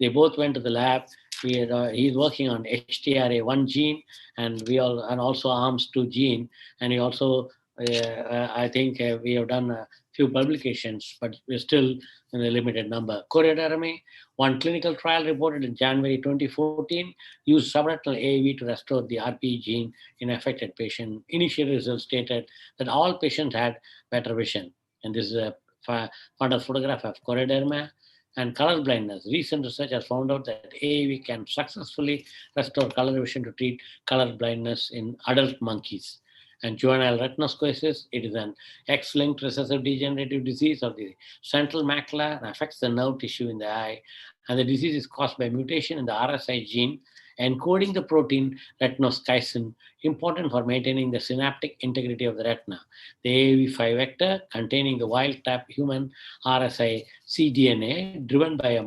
They both went to the lab. He's working on HTRA1 gene, and also ARMS2 gene, and he also I think we have done a few publications, but we're still in a limited number. Choroidermy, one clinical trial reported in January 2014 used subretinal AAV to restore the RPE gene in affected patient. Initial results stated that all patients had better vision, and this is a fundus photograph of choroiderma. And color blindness. Recent research has found out that AAV can successfully restore color vision to treat color blindness in adult monkeys. And juvenile retinoschisis, it is an X-linked recessive degenerative disease of the central macula and affects the nerve tissue in the eye. And the disease is caused by mutation in the RSI gene encoding the protein retinoschisin, important for maintaining the synaptic integrity of the retina. The AAV5 vector, containing the wild-type human RSI cDNA, driven by a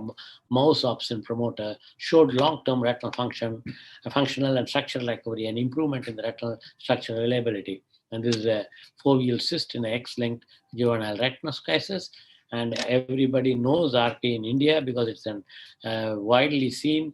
mouse opsin promoter, showed long-term retinal functional and structural recovery and improvement in the retinal structural reliability. And this is a foveal cyst in the X-linked juvenile retinoschisis. And everybody knows RP in India because it's widely seen.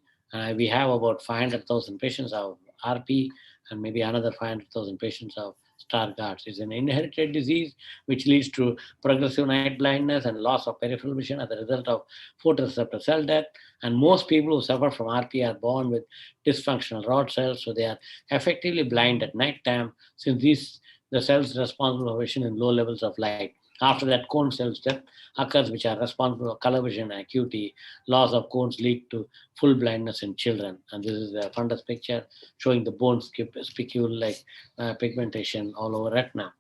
We have about 500,000 patients of RP and maybe another 500,000 patients of Stargardt. It's an inherited disease which leads to progressive night blindness and loss of peripheral vision as a result of photoreceptor cell death. And most people who suffer from RP are born with dysfunctional rod cells, so they are effectively blind at night time, since the cells responsible for vision in low levels of light. After that, cone cells death occurs, which are responsible for color vision and acuity. Loss of cones lead to full blindness in children. And this is a fundus picture showing the bone spicule-like pigmentation all over retina.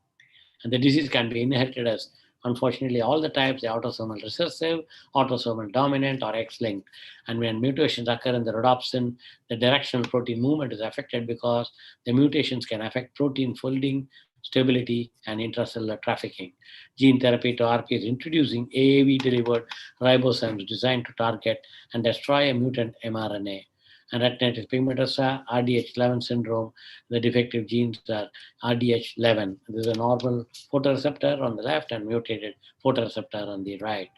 And the disease can be inherited as, unfortunately, all the types, the autosomal recessive, autosomal dominant, or X-linked. And when mutations occur in the rhodopsin, the directional protein movement is affected because the mutations can affect protein folding, stability, and intracellular trafficking. Gene therapy to RP is introducing AAV-delivered ribosomes designed to target and destroy a mutant mRNA. And retinitis pigmentosa, RDH11 syndrome, the defective genes are RDH11. This is a normal photoreceptor on the left and mutated photoreceptor on the right.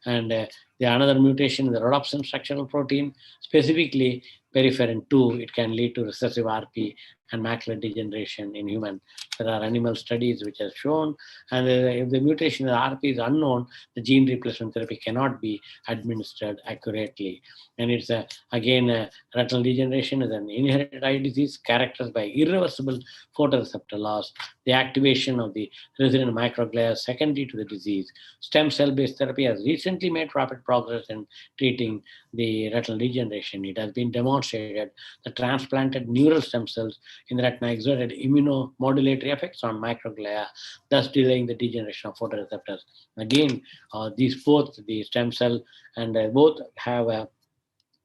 And another mutation in the rhodopsin structural protein, specifically peripherin 2, it can lead to recessive RP and macular degeneration in humans. There are animal studies which have shown, and if the mutation in the RP is unknown, the gene replacement therapy cannot be administered accurately. And it's again, retinal degeneration is an inherited eye disease characterized by irreversible photoreceptor loss, the activation of the resident microglia secondary to the disease. Stem cell-based therapy has recently made rapid progress in treating the retinal degeneration. It has been demonstrated that transplanted neural stem cells in the retina exerted immunomodulatory effects on microglia, thus delaying the degeneration of photoreceptors. Again, these both, the stem cell and both have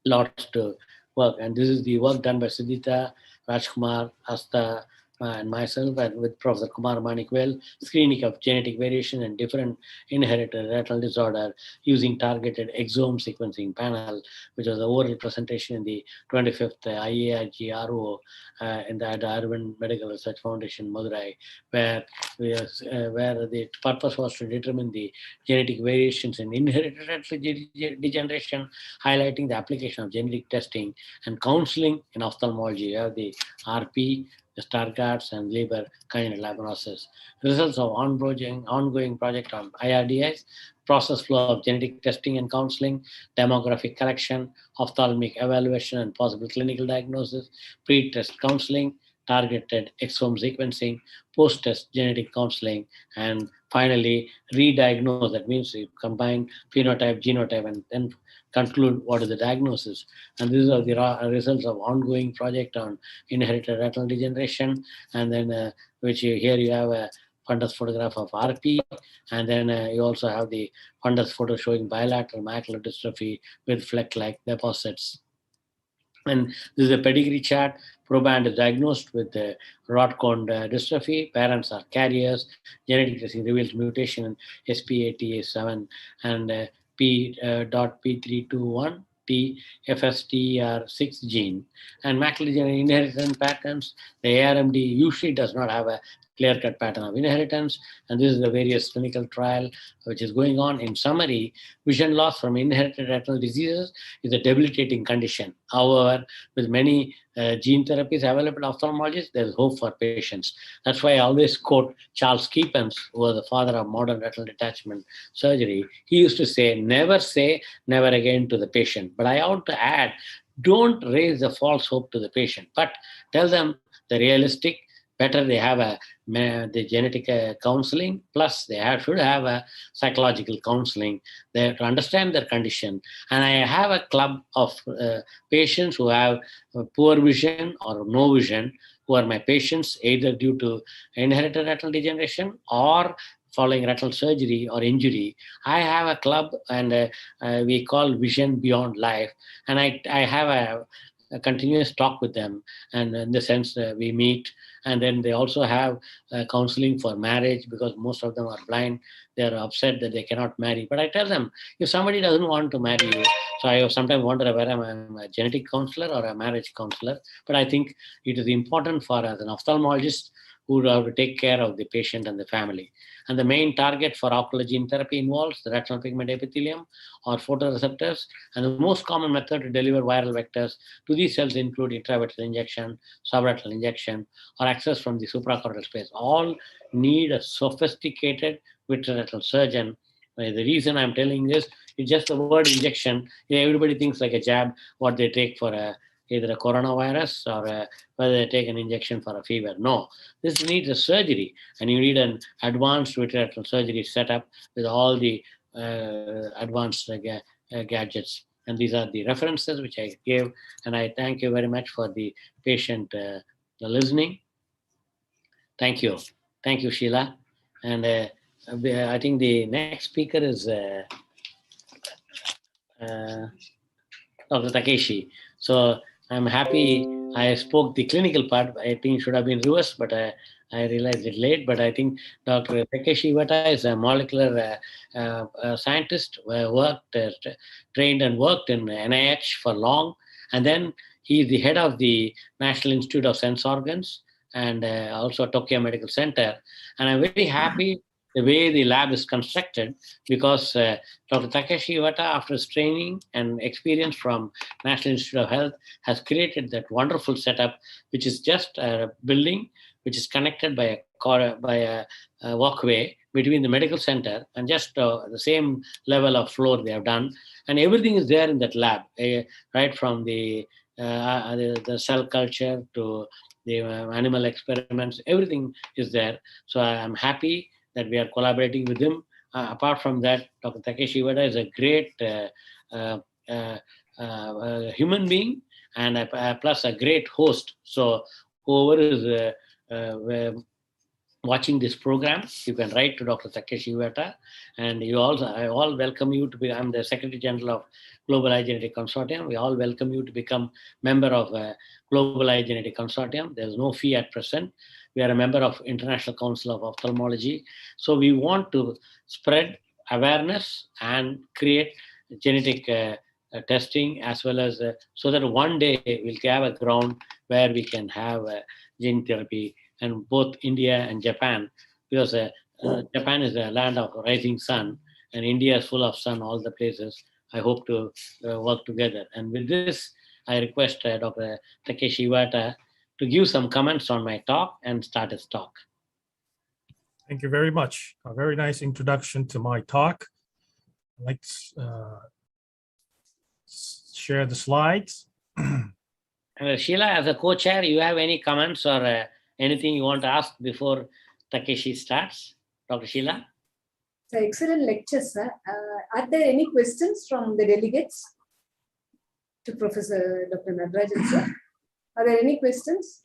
lots to work. And this is the work done by Siddhita, Rajkumar, Asta, and myself, and with Professor Kumar Manikwel, screening of genetic variation and different inherited retinal disorder using targeted exome sequencing panel, which was an oral presentation in the 25th IAIG-RO in the Arvind Medical Research Foundation, Madurai, where the purpose was to determine the genetic variations in inherited retinal degeneration, highlighting the application of genetic testing and counseling in ophthalmology. We have the RP, the Stargardt, and Leber kinetolabinosis. Results of ongoing project on IRDS, process flow of genetic testing and counseling, demographic collection, ophthalmic evaluation and possible clinical diagnosis, pre-test counseling, targeted exome sequencing, post-test genetic counseling, and finally re-diagnose. That means you combine phenotype, genotype, and then conclude what is the diagnosis. And these are the results of ongoing project on inherited retinal degeneration. And then here you have a fundus photograph of RP, and then you also have the fundus photo showing bilateral macular dystrophy with fleck-like deposits. And this is a pedigree chart. Proband is diagnosed with rod cone dystrophy. Parents are carriers. Genetic testing reveals mutation in SPATA7 and P.P321 FSTR6 gene. And macular degeneration inheritance patterns, the ARMD usually does not have a clear-cut pattern of inheritance. And this is the various clinical trial which is going on. In summary, vision loss from inherited retinal diseases is a debilitating condition. However, with many gene therapies available in ophthalmology, there is hope for patients. That's why I always quote Charles Keepens, who was the father of modern retinal detachment surgery. He used to say never again to the patient. But I ought to add, don't raise the false hope to the patient, but tell them the realistic. Better they have the genetic counseling, plus they should have a psychological counseling there to understand their condition. And I have a club of patients who have poor vision or no vision, who are my patients either due to inherited retinal degeneration or following retinal surgery or injury. I have a club, and we call Vision Beyond Life. And I have a continuous talk with them. And in the sense we meet, and then they also have counseling for marriage, because most of them are blind. They're upset that they cannot marry. But I tell them, if somebody doesn't want to marry you, so I sometimes wonder whether I'm a genetic counselor or a marriage counselor. But I think it is important for as an ophthalmologist who have to take care of the patient and the family. And the main target for ocular gene therapy involves the retinal pigment epithelium or photoreceptors. And the most common method to deliver viral vectors to these cells include intravitreal injection, subretinal injection, or access from the suprachoroidal space. All need a sophisticated vitreoretinal surgeon. The reason I'm telling this is just the word injection. Everybody thinks like a jab, what they take for either a coronavirus or whether they take an injection for a fever. No, this needs a surgery, and you need an advanced vitreoretinal surgery setup with all the advanced gadgets. And these are the references which I gave, and I thank you very much for the patient listening. Thank you. Thank you, Sheila. And I think the next speaker is Dr. Takeshi. So I'm happy I spoke the clinical part. I think it should have been reversed, but I realized it late. But I think Dr. Takeshi Iwata is a molecular scientist, trained and worked in NIH for long. And then he is the head of the National Institute of Sense Organs and also Tokyo Medical Center. And I'm very happy the way the lab is constructed, because Dr. Takeshi Iwata, after his training and experience from National Institute of Health, has created that wonderful setup, which is just a building which is connected by a walkway between the medical center, and just the same level of floor they have done. And everything is there in that lab, right from the cell culture to the animal experiments, everything is there. So I'm happy that we are collaborating with him. Apart from that, Dr. Takeshi Iwata is a great human being, and plus a great host. So whoever is watching this program, you can write to Dr. Takeshi Iwata. And I all welcome you to be, I'm the Secretary General of Global Eye Genetic Consortium. We all welcome you to become member of Global Eye Genetic Consortium. There's no fee at present. We are a member of International Council of Ophthalmology. So we want to spread awareness and create genetic testing, as well as so that one day we'll have a ground where we can have gene therapy in both India and Japan, because Japan is the land of rising sun, and India is full of sun, all the places. I hope to work together. And with this, I request Dr. Takeshi Iwata to give some comments on my talk and start his talk. Thank you very much. A very nice introduction to my talk. I'd like to share the slides. Sheila, as a co-chair, you have any comments or anything you want to ask before Takeshi starts? Dr. Sheila? It's an excellent lecture, sir. Are there any questions from the delegates to Professor Dr. Natarajan, sir? Are there any questions?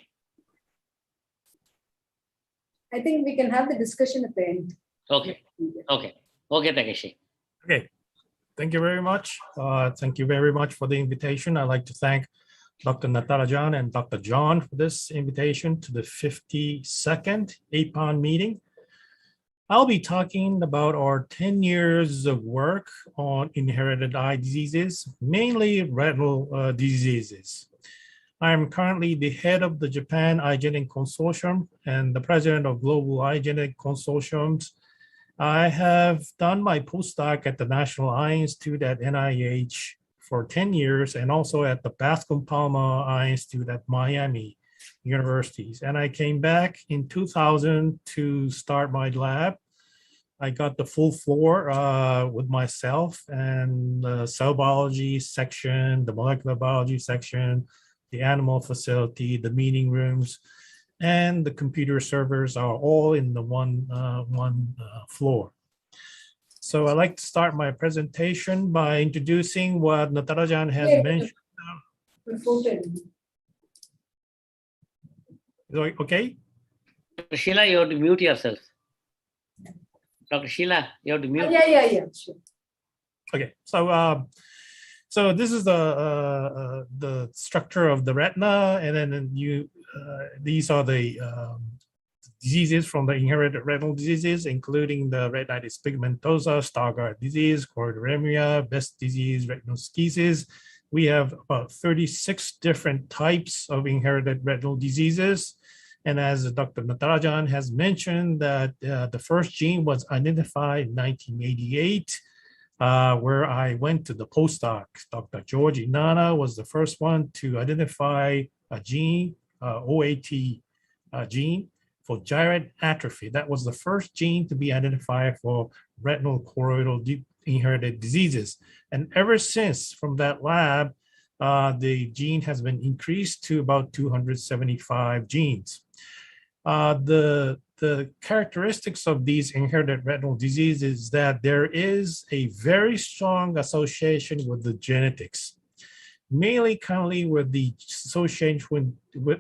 I think we can have the discussion at the end. Okay. Okay, Takeshi. Okay. Thank you very much. Thank you very much for the invitation. I'd like to thank Dr. Natarajan and Dr. John for this invitation to the 52nd APAN meeting. I'll be talking about our 10 years of work on inherited eye diseases, mainly retinal diseases. I am currently the head of the Japan Eye Genetic Consortium and the president of Global Eye Genetic Consortiums. I have done my postdoc at the National Eye Institute at NIH for 10 years and also at the Bascom Palmer Eye Institute at Miami universities. And I came back in 2000 to start my lab. I got the full floor with myself and the cell biology section, the molecular biology section, the animal facility, the meeting rooms, and the computer servers are all in the one floor. So I'd like to start my presentation by introducing what Natarajan has mentioned. Okay? Sheila, you have to mute yourself. Dr. Sheila, you have to mute. Yeah, sure. Okay, so this is the structure of the retina, and then these are the diseases from the inherited retinal diseases, including the retinitis pigmentosa, Stargardt disease, choroideremia, Best disease, retinoschisis. We have about 36 different types of inherited retinal diseases. And as Dr. Natarajan has mentioned, that the first gene was identified in 1988, where I went to the postdoc. Dr. George Inanna was the first one to identify a gene, OAT gene for gyrate atrophy. That was the first gene to be identified for retinal choroidal inherited diseases. And ever since, from that lab, the gene has been increased to about 275 genes. The characteristics of these inherited retinal diseases is that there is a very strong association with the genetics, mainly currently with the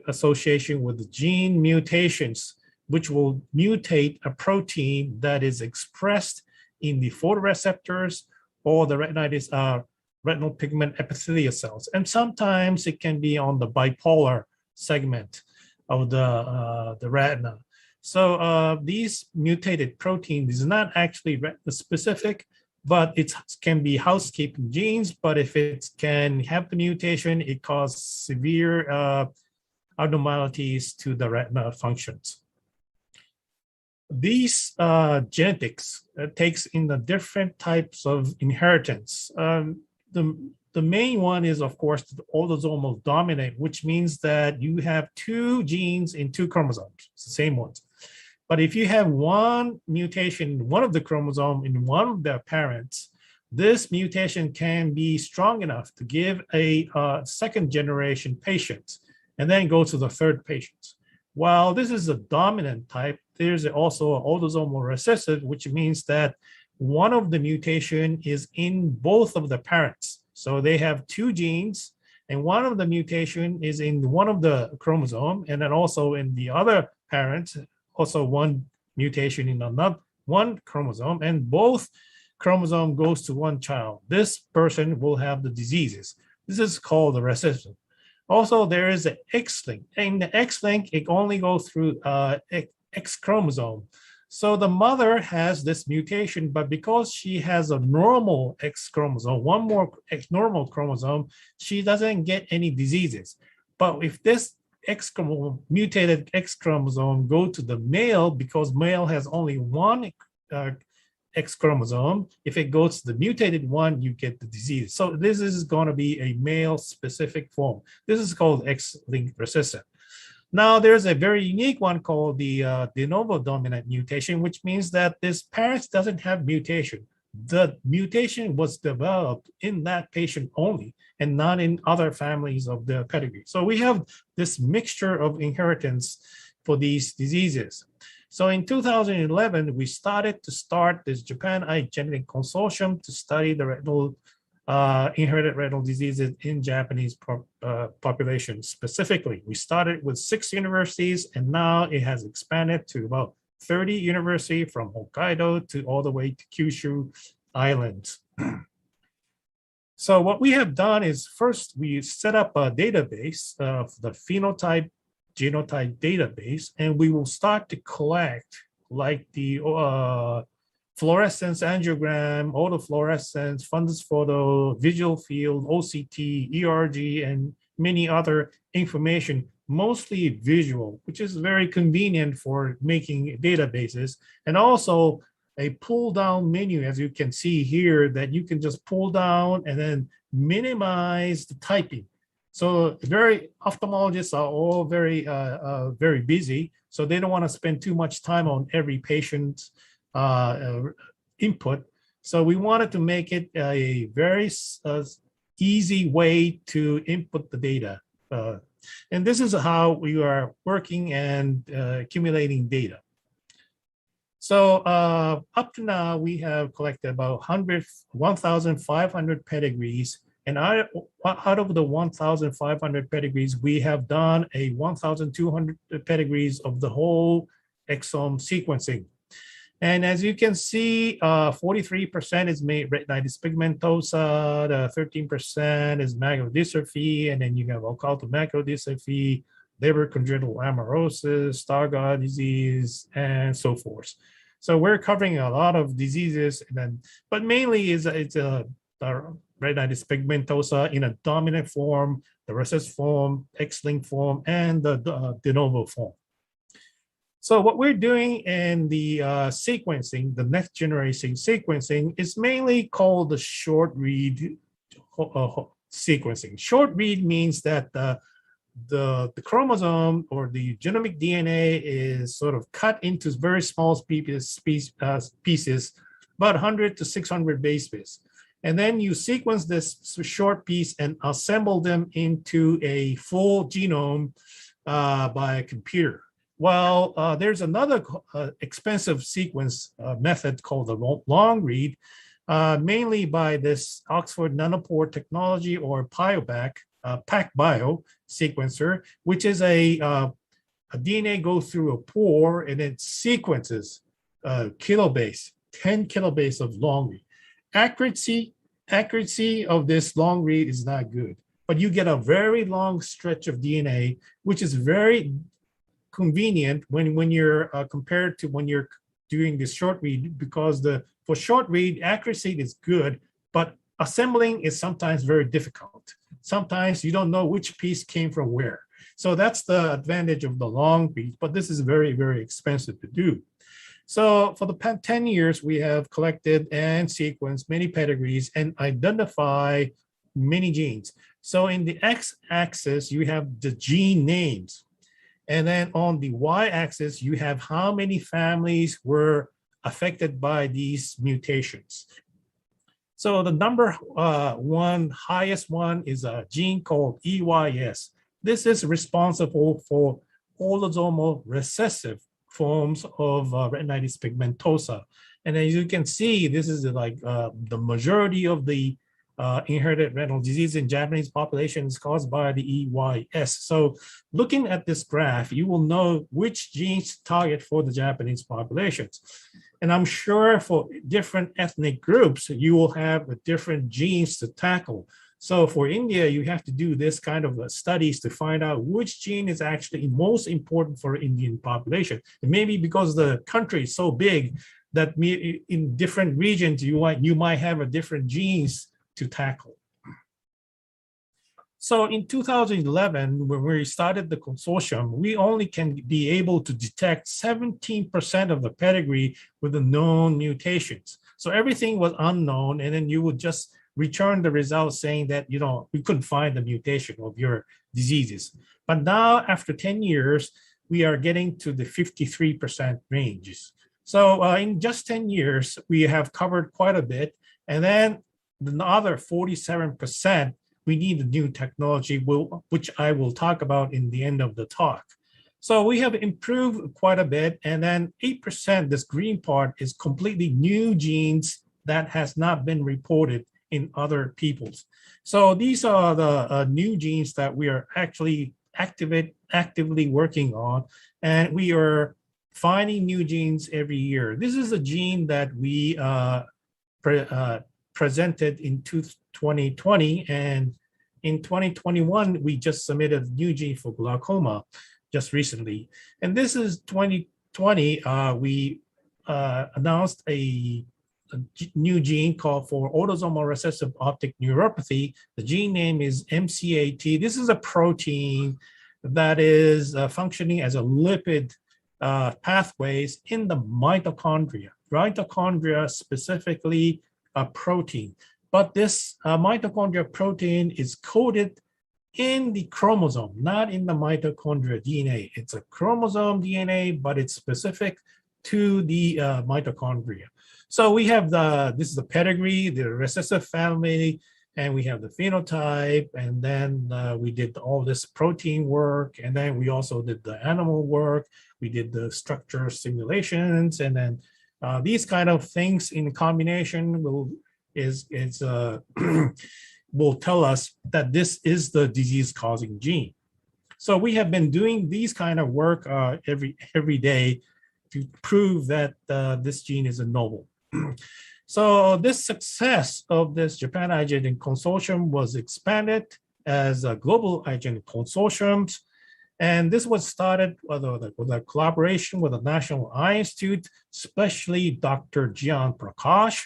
association with the gene mutations, which will mutate a protein that is expressed in the photoreceptors or the retinitis retinal pigment epithelial cells. And sometimes it can be on the bipolar segment of the retina. So these mutated proteins is not actually retina specific, but it can be housekeeping genes. But if it can have the mutation, it causes severe abnormalities to the retina functions. These genetics takes in the different types of inheritance. The main one is, of course, the autosomal dominant, which means that you have two genes in two chromosomes, it's the same ones. But if you have one mutation in one of the chromosome in one of the parents, this mutation can be strong enough to give a second generation patient and then go to the third patient. While this is a dominant type, there's also an autosomal recessive, which means that one of the mutation is in both of the parents. So they have two genes, and one of the mutation is in one of the chromosome, and then also in the other parent, also one mutation in another one chromosome, and both chromosome goes to one child. This person will have the diseases. This is called the recessive. Also, there is an X-link. In the X-link, it only goes through X chromosome. So the mother has this mutation, but because she has a normal X chromosome, one more X normal chromosome, she doesn't get any diseases. But if this X chromosome, mutated X chromosome go to the male, because male has only one X chromosome, if it goes to the mutated one, you get the disease. So this is going to be a male specific form. This is called X-linked recessive. Now, there's a very unique one called the de novo dominant mutation, which means that this parent doesn't have mutation. The mutation was developed in that patient only and not in other families of the pedigree. So we have this mixture of inheritance for these diseases. So in 2011, we started this Japan Eye Genetic Consortium to study the retinal inherited retinal diseases in Japanese population specifically. We started with 6 universities, and now it has expanded to about 30 universities from Hokkaido to all the way to Kyushu Islands. So what we have done is first we set up a database of the phenotype genotype database, and we will start to collect like the fluorescence angiogram, autofluorescence, fundus photo, visual field, OCT, ERG, and many other information, mostly visual, which is very convenient for making databases, and also a pull down menu, as you can see here, that you can just pull down and then minimize the typing. So very ophthalmologists are all very busy, so they don't want to spend too much time on every patient's input. So we wanted to make it a very easy way to input the data. And this is how we are working and accumulating data. So up to now, we have collected about 1,500 pedigrees. And out of the 1,500 pedigrees, we have done a 1,200 pedigrees of the whole exome sequencing. And as you can see, 43% is retinitis pigmentosa, the 13% is macular dystrophy, and then you have occult macular dystrophy, Leber congenital amaurosis, Stargardt disease, and so forth. So we're covering a lot of diseases, and then, but mainly it's a retinitis pigmentosa in a dominant form, the recessive form, X-linked form, and the de novo form. So what we're doing in the sequencing, the next generation sequencing, is mainly called the short read sequencing. Short read means that the chromosome or the genomic DNA is sort of cut into very small pieces, about 100 to 600 base pairs. And then you sequence this short piece and assemble them into a full genome by a computer. Well, there's another expensive sequence method called the long read, mainly by this Oxford nanopore technology or PacBio sequencer, which is a DNA goes through a pore and it sequences kilobase, 10 kilobase of long read. Accuracy of this long read is not good, but you get a very long stretch of DNA, which is very convenient when you're compared to when you're doing this short read, because for short read accuracy is good, but assembling is sometimes very difficult. Sometimes you don't know which piece came from where. So that's the advantage of the long read, but this is very, very expensive to do. So for the past 10 years, we have collected and sequenced many pedigrees and identify many genes. So in the x-axis, you have the gene names. And then on the y-axis, you have how many families were affected by these mutations. So the number highest one is a gene called EYS. This is responsible for autosomal recessive forms of retinitis pigmentosa. And as you can see, this is like the majority of the inherited retinal disease in Japanese population is caused by the EYS. So looking at this graph, you will know which genes target for the Japanese populations. And I'm sure for different ethnic groups, you will have different genes to tackle. So for India, you have to do this kind of studies to find out which gene is actually most important for Indian population. And maybe because the country is so big that in different regions, you might have a different genes to tackle. So in 2011, when we started the consortium, we only can be able to detect 17% of the pedigree with the known mutations. So everything was unknown, and then you would just return the results saying that, you know, we couldn't find the mutation of your diseases. But now, after 10 years, we are getting to the 53% ranges. So in just 10 years, we have covered quite a bit. And then the other 47%, we need a new technology, which I will talk about in the end of the talk. So we have improved quite a bit. And then 8%, this green part, is completely new genes that has not been reported in other peoples. So these are the new genes that we are actually actively working on. And we are finding new genes every year. This is a gene that we presented in 2020, and in 2021 we just submitted a new gene for glaucoma just recently. And this is 2020. We announced a new gene called for autosomal recessive optic neuropathy. The gene name is MCAT. This is a protein that is functioning as a lipid pathways in the mitochondria. Mitochondria specifically a protein, but this mitochondria protein is coded in the chromosome, not in the mitochondria DNA. It's a chromosome DNA, but it's specific to the mitochondria. So we have this is the pedigree, the recessive family, and we have the phenotype, and then we did all this protein work, and then we also did the animal work. We did the structure simulations, and then these kind of things in combination will will tell us that this is the disease-causing gene. So we have been doing these kind of work every day to prove that this gene is a novel. So this success of this Japan IgG Consortium was expanded as a global IgG Consortium. And this was started with a collaboration with the National Eye Institute, especially Dr. Jian Prakash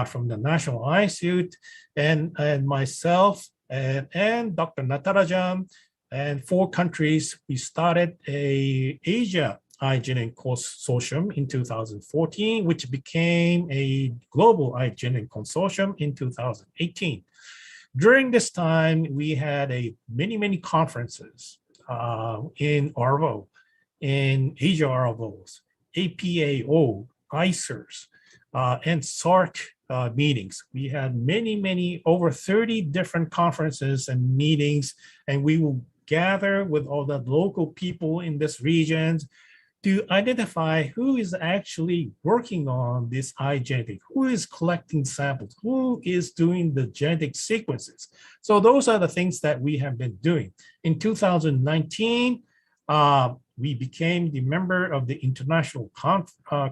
from the National Eye Institute, and myself and Dr. Natarajan, and 4 countries. We started a Asia IgG Consortium in 2014, which became a global IgG Consortium in 2018. During this time, we had many conferences in ARVO, in Asia ARVOs, APAO, ICERs, and SARC meetings. We had many, over 30 different conferences and meetings, and we will gather with all the local people in this region to identify who is actually working on this iGenetic, who is collecting samples, who is doing the genetic sequences. So those are the things that we have been doing. In 2019, we became the member of the International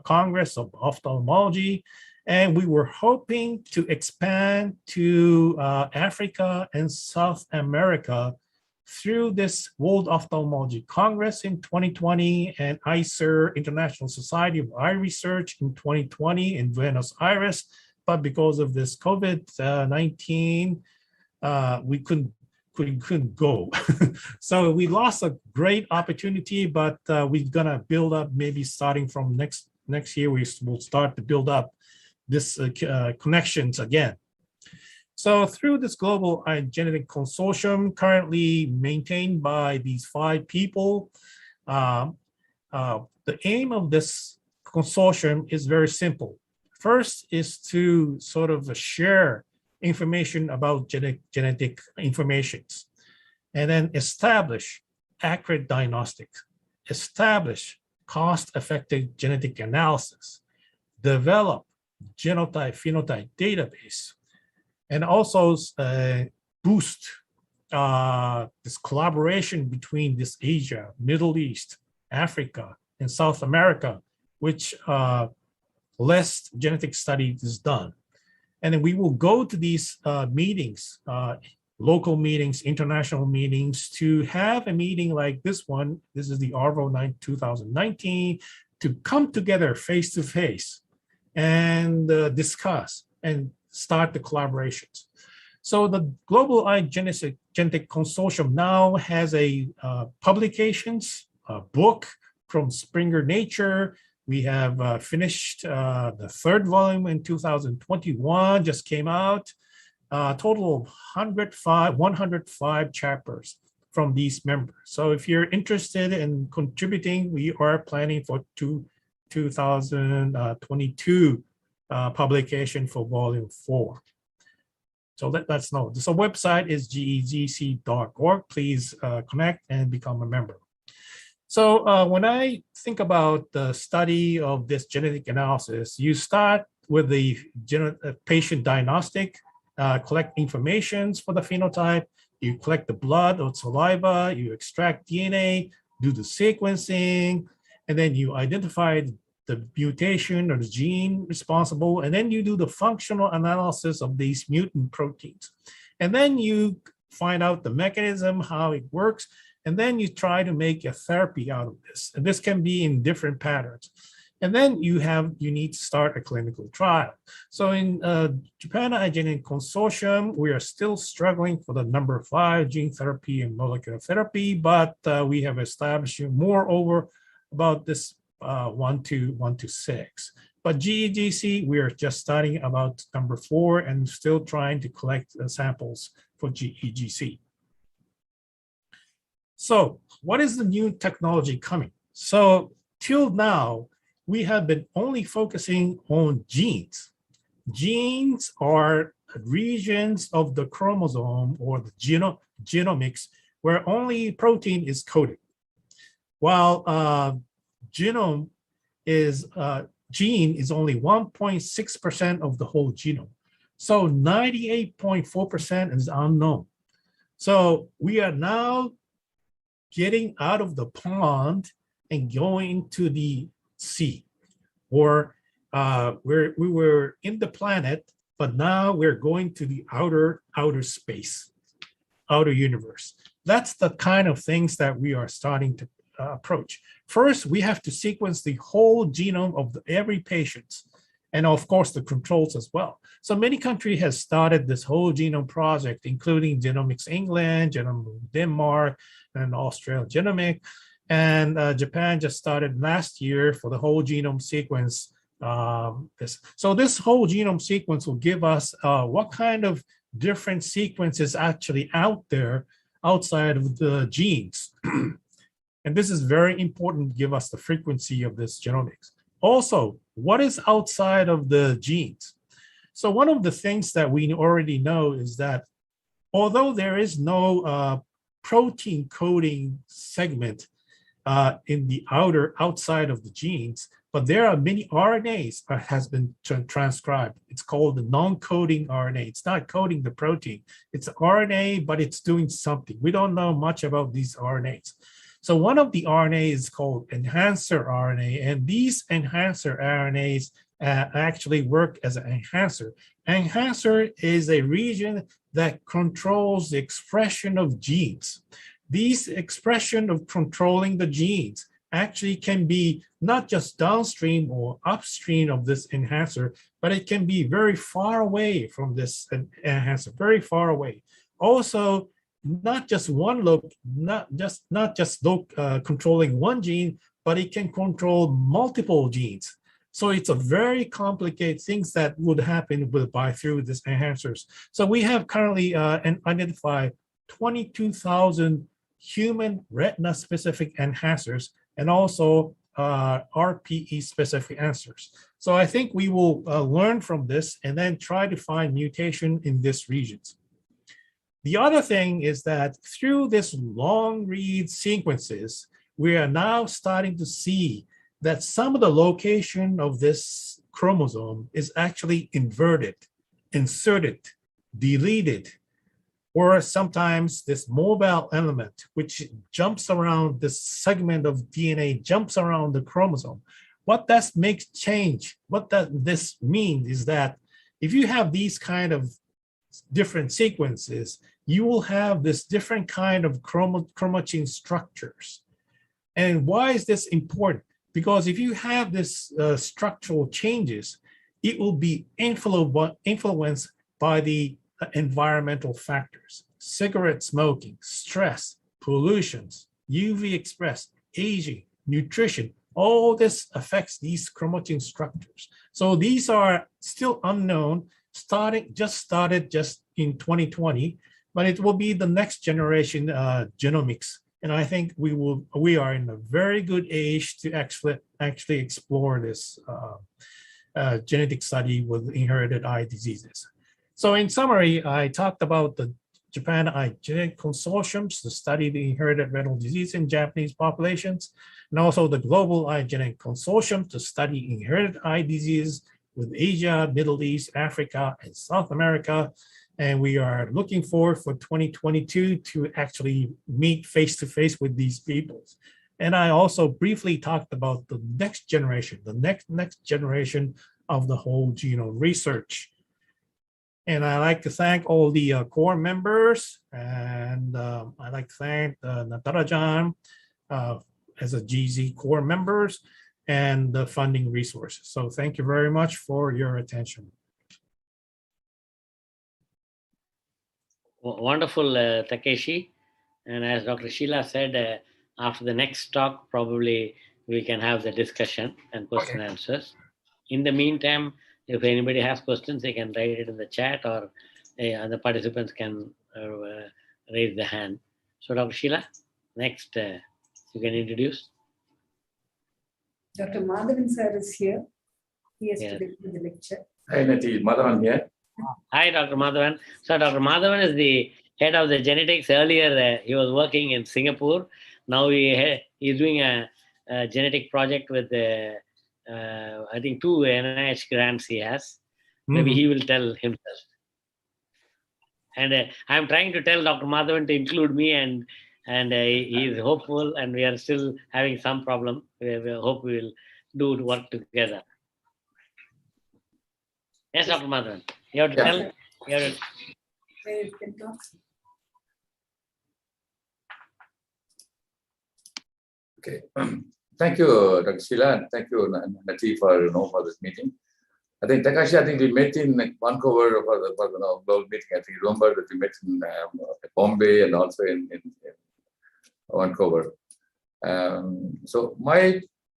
Congress of Ophthalmology, and we were hoping to expand to Africa and South America through this World Ophthalmology Congress in 2020 and ICER, International Society of Eye Research, in 2020 in Buenos Aires. But because of this COVID-19, we couldn't go. So we lost a great opportunity, but we're gonna build up, maybe starting from next year, we will start to build up this connections again. So through this global genetic consortium, currently maintained by these 5 people, the aim of this consortium is very simple. First is to sort of share information about genetic informations, and then establish accurate diagnostics, establish cost-effective genetic analysis, develop genotype-phenotype database, and also boost this collaboration between this Asia, Middle East, Africa, and South America, which less genetic study is done. And then we will go to these meetings, local meetings, international meetings, to have a meeting like this one. This is the ARVO 2019, to come together face to face and discuss and start the collaborations. So the Global Genetic Consortium now has a publications, a book from Springer Nature. We have finished the 3rd volume in 2021, just came out. Total of 105 chapters from these members. So if you're interested in contributing, we are planning for 2022 publication for volume 4. So let's know. So website is gegc.org. Please connect and become a member. So when I think about the study of this genetic analysis, you start with the patient diagnostic, collect information for the phenotype, you collect the blood or saliva, you extract DNA, do the sequencing, and then you identify the mutation or the gene responsible, and then you do the functional analysis of these mutant proteins. And then you find out the mechanism, how it works, and then you try to make a therapy out of this. And this can be in different patterns. And then you need to start a clinical trial. So in Japan IgG Consortium, we are still struggling for the number 5 gene therapy and molecular therapy, but we have established moreover about this 1 to 6. But GEGC, we are just starting about number 4 and still trying to collect samples for GEGC. So what is the new technology coming? So till now, we have been only focusing on genes. Genes are regions of the chromosome or the genomics where only protein is coded. While gene is only 1.6% of the whole genome. So 98.4% is unknown. So we are now getting out of the pond and going to the sea, or we were in the planet, but now we're going to the outer space, outer universe. That's the kind of things that we are starting to approach. First, we have to sequence the whole genome of every patient, and of course the controls as well. So many countries have started this whole genome project, including Genomics England, Genome Denmark, and Australia Genomic. And Japan just started last year for the whole genome sequence. So this whole genome sequence will give us what kind of different sequences actually out there outside of the genes. And this is very important to give us the frequency of this genomics. Also, what is outside of the genes? So one of the things that we already know is that although there is no protein coding segment in the outside of the genes, but there are many RNAs that has been transcribed. It's called the non-coding RNA. It's not coding the protein. It's RNA, but it's doing something. We don't know much about these RNAs. So one of the RNAs is called enhancer RNA, and these enhancer RNAs actually work as an enhancer. Enhancer is a region that controls the expression of genes. These expression of controlling the genes actually can be not just downstream or upstream of this enhancer, but it can be very far away from this enhancer, very far away. Also, not just controlling one gene, but it can control multiple genes. So it's a very complicated things that would happen through these enhancers. So we have currently identified 22,000 human retina specific enhancers and also RPE specific enhancers. So I think we will learn from this and then try to find mutation in these regions. The other thing is that through this long read sequences, we are now starting to see that some of the location of this chromosome is actually inverted, inserted, deleted, or sometimes this mobile element, which jumps around this segment of DNA, jumps around the chromosome. What that makes change, this means is that if you have these kind of different sequences, you will have this different kind of chromatin structures. And why is this important? Because if you have this structural changes, it will be influenced by the environmental factors: cigarette smoking, stress, pollutions, UV express, aging, nutrition. All this affects these chromatin structures. So these are still unknown, just started in 2020, but it will be the next generation genomics. And I think we are in a very good age to actually explore this genetic study with inherited eye diseases. So in summary, I talked about the Japan IgG Consortiums to study the inherited retinal disease in Japanese populations, and also the Global IgG Consortium to study inherited eye disease with Asia, Middle East, Africa, and South America. And we are looking forward for 2022 to actually meet face-to-face with these people. And I also briefly talked about the next generation, next generation of the whole genome research. And I'd like to thank all the core members, and I'd like to thank Natarajan as a GZ core members. and the funding resources. So thank you very much for your attention. Wonderful, Takeshi. And as Dr. Sheila said, after the next talk, probably we can have the discussion and question and answers. In the meantime, if anybody has questions, they can write it in the chat, or other participants can raise the hand. So, Dr. Sheila, next, you can introduce. Dr. Madhavan sir is here. He has Yes. to deliver the lecture. Hi, Nati. Madhavan here. Hi, Dr. Madhavan. So, Dr. Madhavan is the head of the genetics. Earlier, he was working in Singapore. Now he's doing a genetic project with, I think, 2 NIH grants he has. Maybe he will tell himself. And I'm trying to tell Dr. Madhavan to include me, and he is hopeful, and we are still having some problem. We hope we will do work together. Yes, Dr. Madhavan. You have to tell. You have to, Where you can talk. Okay. Thank you, Dr. Sheila, and thank you, Nati, for this meeting. I think Takashi, I think we met in Vancouver for the global meeting. I think you remember that we met in Bombay and also in Vancouver. So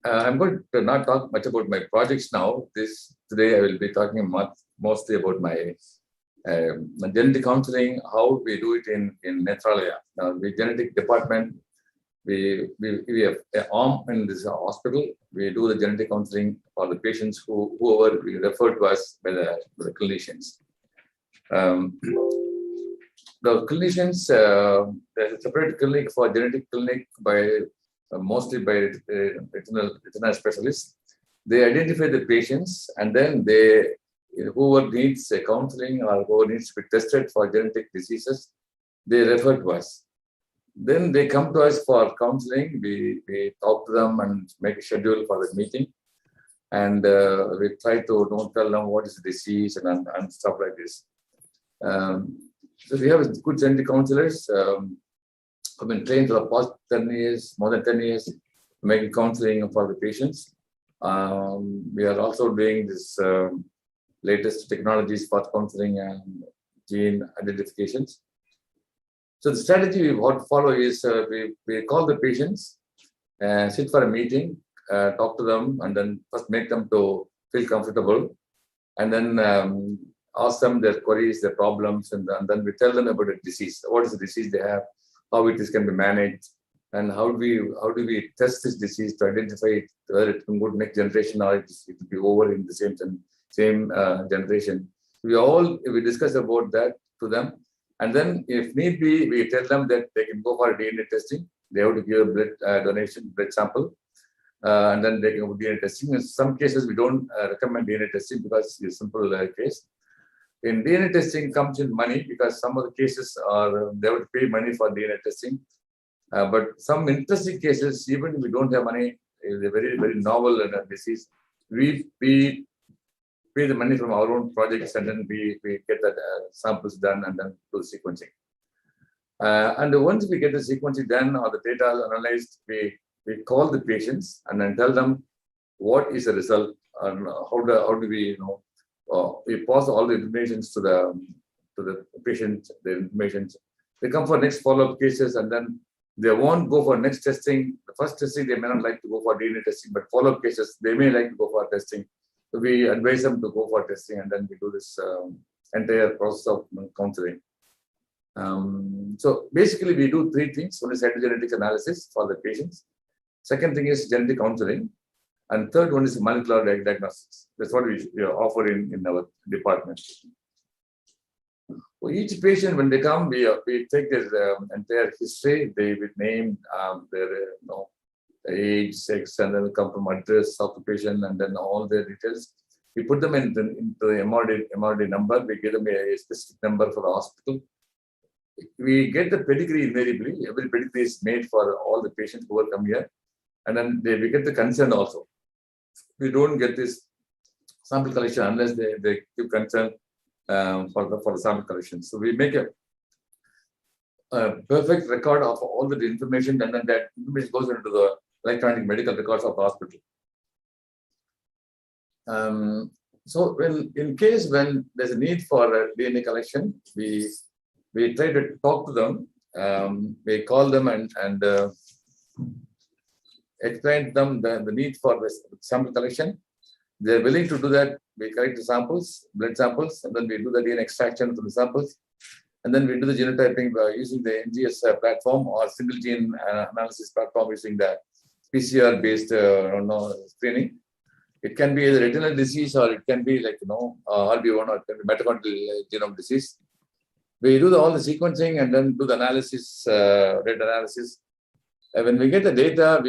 I'm going to not talk much about my projects now. Today I will be talking mostly about my genetic counseling, how we do it in Nethralaya. Now, the genetic department, we have an arm in this hospital. We do the genetic counseling for the patients whoever we refer to us by the clinicians. The clinicians, there's a separate clinic for genetic clinic mostly by retinal specialists. They identify the patients, and then whoever needs counseling or whoever needs to be tested for genetic diseases, they refer to us. Then they come to us for counseling. We talk to them and make a schedule for the meeting. And we try to tell them what is the disease and stuff like this. So we have good genetic counselors. I've been trained for the past 10 years, more than 10 years, making counseling for the patients. We are also doing this latest technologies for counseling and gene identifications. So the strategy we want to follow is we call the patients, sit for a meeting, talk to them, and then first make them to feel comfortable, and then ask them their queries, their problems, and then we tell them about the disease. What is the disease they have, how it can be managed, and how do we test this disease to identify it, whether it can go to next generation or it will be over in the same generation. We discuss about that to them. And then, if need be, we tell them that they can go for DNA testing. They have to give a blood blood sample, and then they can do DNA testing. In some cases, we don't recommend DNA testing because it's a simple case. In DNA testing comes in money because some of the cases they have to pay money for DNA testing. But some interesting cases, even if we don't have money, they're very, very novel disease. We pay the money from our own projects, and then we get that samples done and then do the sequencing. And once we get the sequencing done or the data analyzed, we call the patients and then tell them what is the result and how do we we pass all the information to the patient, the information. They come for next follow-up cases, and then they won't go for next testing. The first testing, they may not like to go for DNA testing, but follow-up cases, they may like to go for testing. So we advise them to go for testing, and then we do this entire process of counseling. So basically, we do 3 things. One is cytogenetic analysis for the patients. Second thing is genetic counseling. And third one is molecular diagnostics. That's what we offer in our department. For each patient, when they come, we take their entire history. They with name, their age, sex, and then come from address of the patient, and then all their details. We put them into the MRD number. We give them a specific number for the hospital. We get the pedigree invariably. Every pedigree is made for all the patients who will come here, and then we get the consent also. We don't get this sample collection unless they give consent for the sample collection. So we make a perfect record of all the information, and then that information goes into the electronic medical records of the hospital. So in case when there's a need for a DNA collection, we try to talk to them. We call them and explain to them the need for this sample collection. They're willing to do that. We collect the samples, blood samples, and then we do the DNA extraction from the samples. And then we do the genotyping by using the NGS platform or single gene analysis platform using the PCR-based screening. It can be a retinal disease or it can be like, RB1 or it can be mitochondrial genome disease. We do all the sequencing and then do the analysis, data analysis. When we get the data,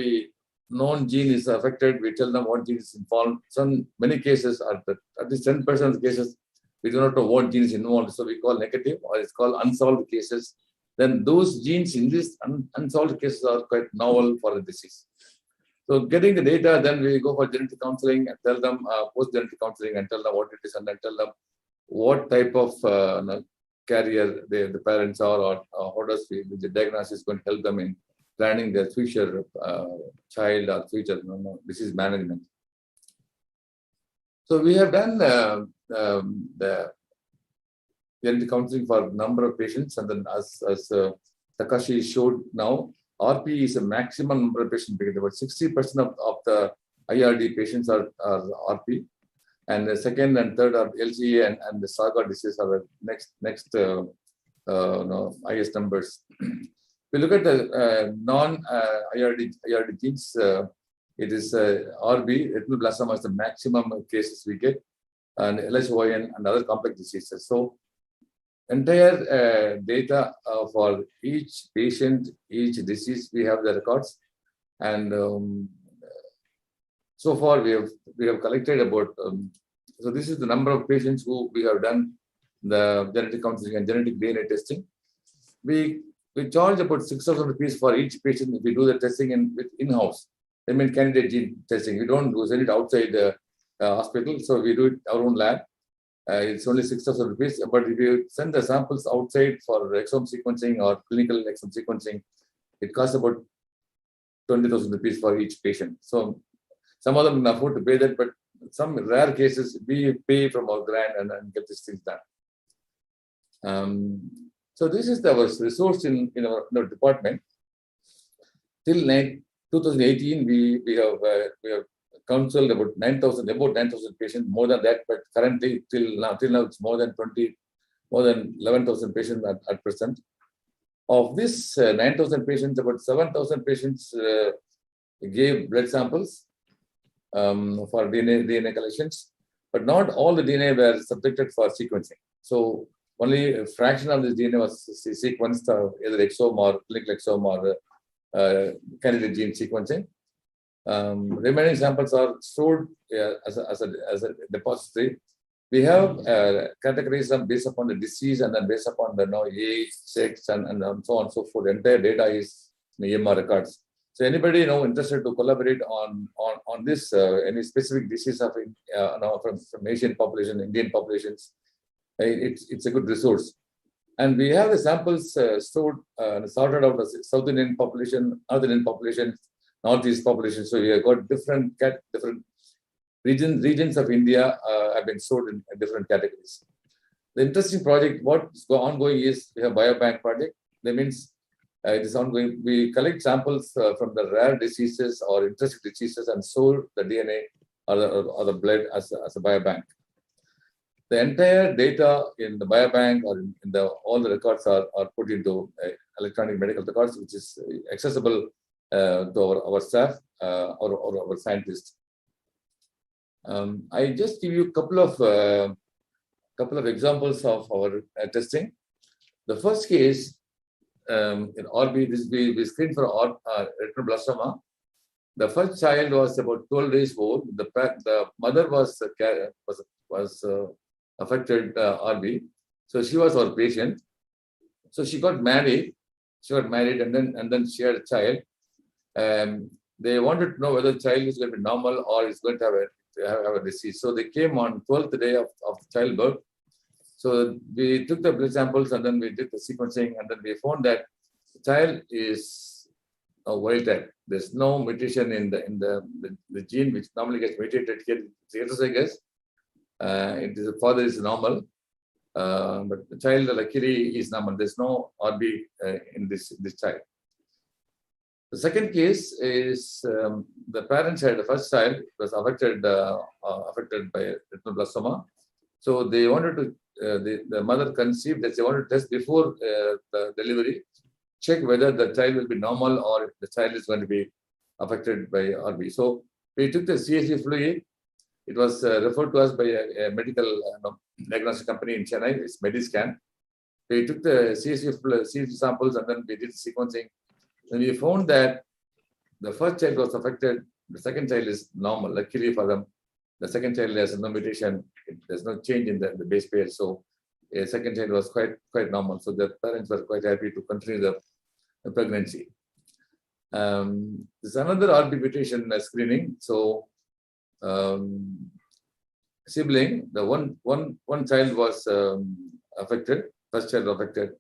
known gene is affected, we tell them what gene is involved. Many cases, at least 10% of the cases, we do not know what gene is involved. So we call negative, or it's called unsolved cases. Then those genes in these unsolved cases are quite novel for the disease. So getting the data, then we go for genetic counseling and tell them, post-genetic counseling and tell them what it is and then tell them what type of carrier the parents are or how does the diagnosis going to help them in planning their future child or future disease management. So we have done the genetic counseling for a number of patients, and then as Takashi showed now, RP is a maximum number of patients because about 60% of the IRD patients are RP, and the second and third are LCA and the Stargardt disease are the next highest numbers. We look at the non-IRD genes. It is RB, retinoblastoma is the maximum cases we get, and LHON and other complex diseases. So entire data for each patient, each disease, we have the records, and so far we have collected about. So this is the number of patients who we have done the genetic counseling and genetic DNA testing. We charge about 6,000 rupees for each patient if we do the testing in-house. I mean candidate gene testing. We don't send it outside the hospital, so we do it our own lab. It's only 6,000 rupees. But if you send the samples outside for exome sequencing or clinical exome sequencing, it costs about 20,000 rupees for each patient. So some of them can afford to pay that, but some rare cases we pay from our grant and get these things done. So this is our resource in our department. Till 2018, we have counseled about 9,000 patients, more than that, but currently till now it's more than 11,000 patients at present. Of this 9,000 patients, about 7,000 patients gave blood samples for DNA collections, but not all the DNA were subjected for sequencing. So only a fraction of this DNA was sequenced, either exome or clinical exome or candidate gene sequencing. Remaining samples are stored as a depository. We have categories based upon the disease and then based upon the age, sex, and so on and so forth. The entire data is in the EMR records. So anybody interested to collaborate on this any specific disease of from Asian population, Indian populations, it's a good resource. And we have the samples stored sorted out as South Indian population, North Indian population, Northeast population. So we have got different regions of India have been stored in different categories. The interesting project, what's ongoing is we have biobank project. That means it is ongoing. We collect samples from the rare diseases or interesting diseases and store the DNA or the blood as a biobank. The entire data in the biobank or in all the records are put into electronic medical records, which is accessible to our staff or our scientists. I just give you a couple of examples of our testing. The first case in RB, we screened for retinoblastoma. The first child was about 12 days old. The mother was affected RB, so she was our patient. So she got married. and then she had a child. They wanted to know whether the child is going to be normal or is going to have a disease. So they came on 12th day of childbirth. So we took the blood samples and then we did the sequencing, and then we found that the child is wild type. There's no mutation in the gene which normally gets mutated here. It's heterozygous. The father is normal, but the child luckily is normal. There's no RB in this child. The second case is the parents had the first child was affected by retinoblastoma. So they wanted to, the mother conceived that they wanted to test before the delivery, check whether the child will be normal or the child is going to be affected by RB. So we took the CSG fluid. It was referred to us by a medical diagnostic company in Chennai. It's Mediscan. We took the CSG samples and then we did sequencing. And we found that the first child was affected. The second child is normal. Luckily for them, the second child has no mutation. There's no change in the base pair. So a second child was quite normal. So the parents were quite happy to continue the pregnancy. There's another RB mutation screening. So sibling, the one child was affected, first child affected.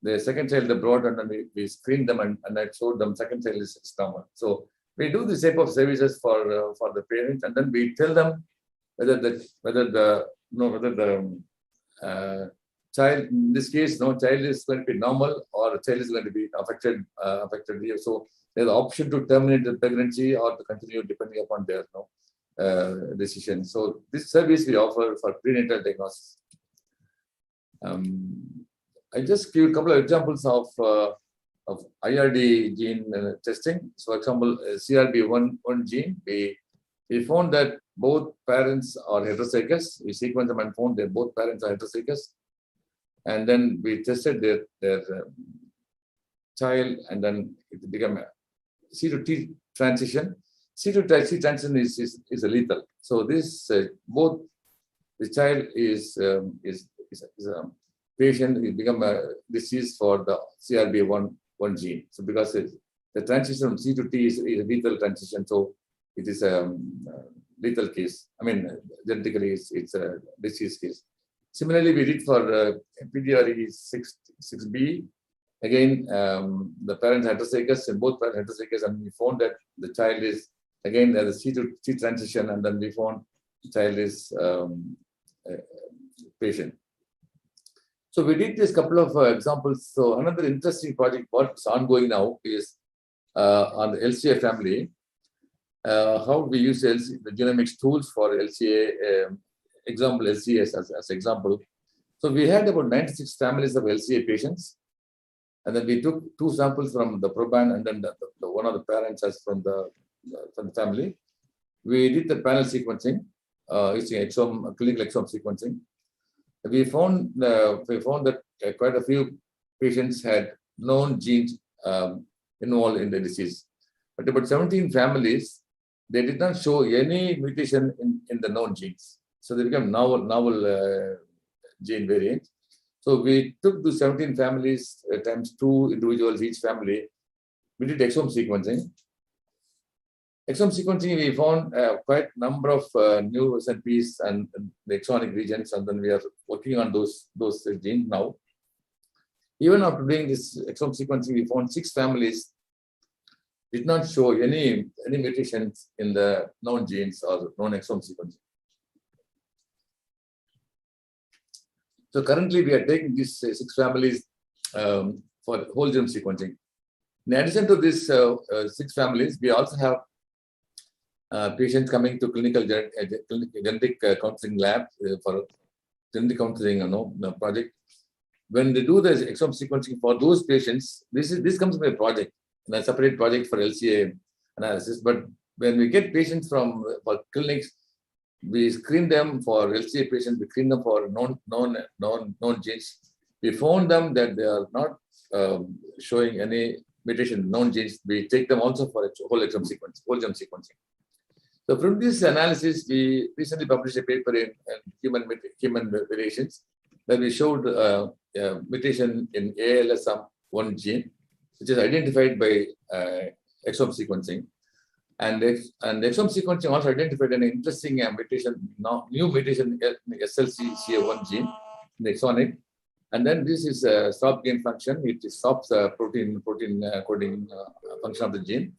The second child they brought and then we screened them and I showed them second child is normal. So we do this type of services for the parents and then we tell them whether the child, in this case, no child is going to be normal or the child is going to be affected here. So there's the option to terminate the pregnancy or to continue depending upon their decision. So this service we offer for prenatal diagnosis. I just give a couple of examples of IRD gene testing. So, for example, CRB1 gene, we found that both parents are heterozygous. We sequenced them and found that both parents are heterozygous. And then we tested their child, and then it became a C to T transition. C to T transition is a lethal. So this both the child is a patient, will become a disease for the CRB1 gene. So because the transition from C to T is a lethal transition, so it is a lethal case. I mean, genetically it's a disease case. Similarly, we did for PDRE6B. Again, the parents heterozygous and both parents heterozygous, and we found that the child is again the C to T transition, and then we found the child is patient. So we did this couple of examples. So another interesting project what's ongoing now is on the LCA family. How we use the genomics tools for LCA, example LCA as example. So we had about 96 families of LCA patients, and then we took 2 samples from the proband and then the one of the parents as from the family. We did the panel sequencing using clinical exome sequencing. We found that quite a few patients had known genes involved in the disease, but about 17 families they did not show any mutation in the known genes. So they became novel gene variants. So we took the 17 families times 2 individuals each family. We did exome sequencing. Exome sequencing, we found quite a number of new SNPs and the exonic regions, and then we are working on those genes now. Even after doing this exome sequencing, we found 6 families did not show any mutations in the known genes or known exome sequencing. So currently, we are taking these 6 families for whole genome sequencing. In addition to these 6 families, we also have patients coming to clinical genetic counseling lab for genetic counseling project. When they do the exome sequencing for those patients, this comes from a project, a separate project for LCA analysis. But when we get patients for clinics, we screen them for LCA patients. We screen them for known genes. We found them that they are not showing any mutation known genes. We take them also for whole genome sequencing. So from this analysis, we recently published a paper in human variations that we showed mutation in ALSM1 gene, which is identified by exome sequencing. And exome sequencing also identified an interesting mutation, new mutation in SLC-CA1 gene in the exonic. And then this is a stop gain function. It stops the protein coding function of the gene.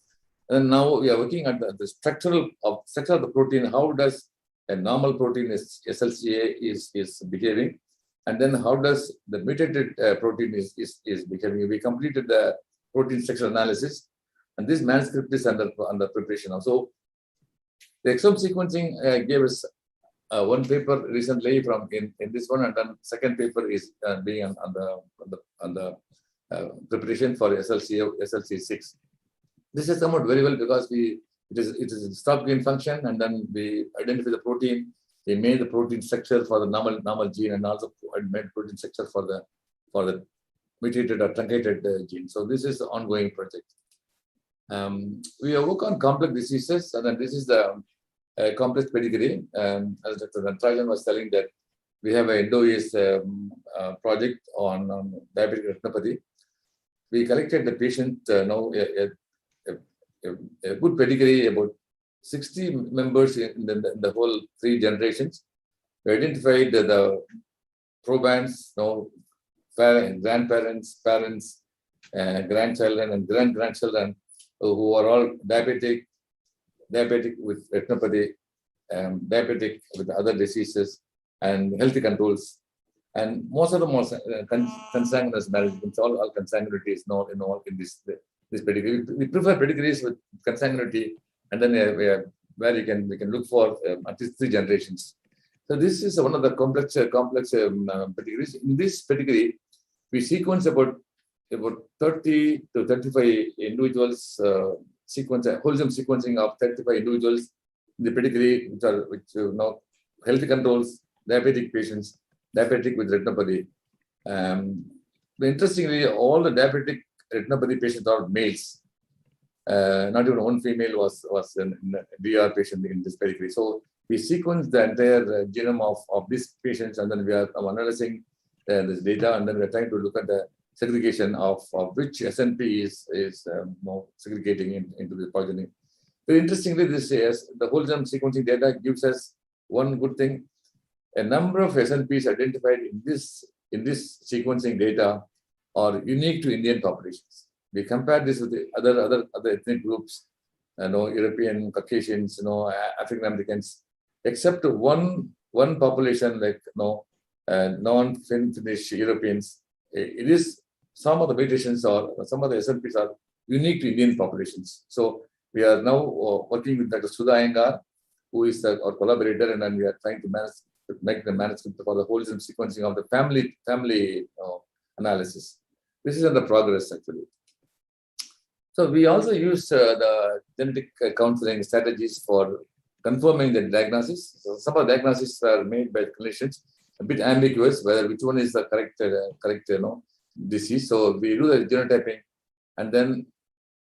And now we are looking at the structure of the protein. How does a normal protein SLCA is behaving, and then how does the mutated protein is behaving? We completed the protein structure analysis, and this manuscript is under preparation now. So the exome sequencing gave us one paper recently from in this one, and then second paper is being on the preparation for SLC6. This has come out very well because it is a stop gain function, and then we identify the protein. We made the protein structure for the normal gene, and also made protein structure for the mutated or truncated gene. So this is the ongoing project. We work on complex diseases, and then this is the complex pedigree. As Dr. Natarajan was telling, that we have an ENDOIS project on diabetic retinopathy. We collected the patient a good pedigree, about 60 members in the whole 3 generations. We identified the probands, grandparents, parents, grandchildren, and great-grandchildren who are all diabetic with retinopathy, diabetic with other diseases, and healthy controls. And most of them are consanguineous marriage. It's all consanguinity is not in this pedigree. We prefer pedigrees with consanguinity, and then where we can look for at least 3 generations. So this is one of the complex pedigrees. In this pedigree, we sequence about 30 to 35 individuals. Wholesome sequencing of 35 individuals in the pedigree, which healthy controls, diabetic patients, diabetic with retinopathy. Interestingly, all the diabetic retinopathy patients are males. Not even one female was a DR patient in this pedigree. So we sequenced the entire genome of these patients, and then we are analyzing this data, and then we're trying to look at the segregation of which SNP is segregating into the progeny. Very interestingly, the whole genome sequencing data gives us one good thing. A number of SNPs identified in this sequencing data are unique to Indian populations. We compare this with the other ethnic groups, European, Caucasians, African Americans, except one population like non-Finnish Europeans. It is some of the mutations or some of the SNPs are unique to Indian populations. So we are now working with Dr. Sudha Iyengar, who is our collaborator, and then we are trying to make the manuscript for the whole sequencing of the family analysis. This is under progress actually. So we also use the genetic counseling strategies for confirming the diagnosis. So some of the diagnoses are made by clinicians, a bit ambiguous whether which one is the correct disease. So we do the genotyping, and then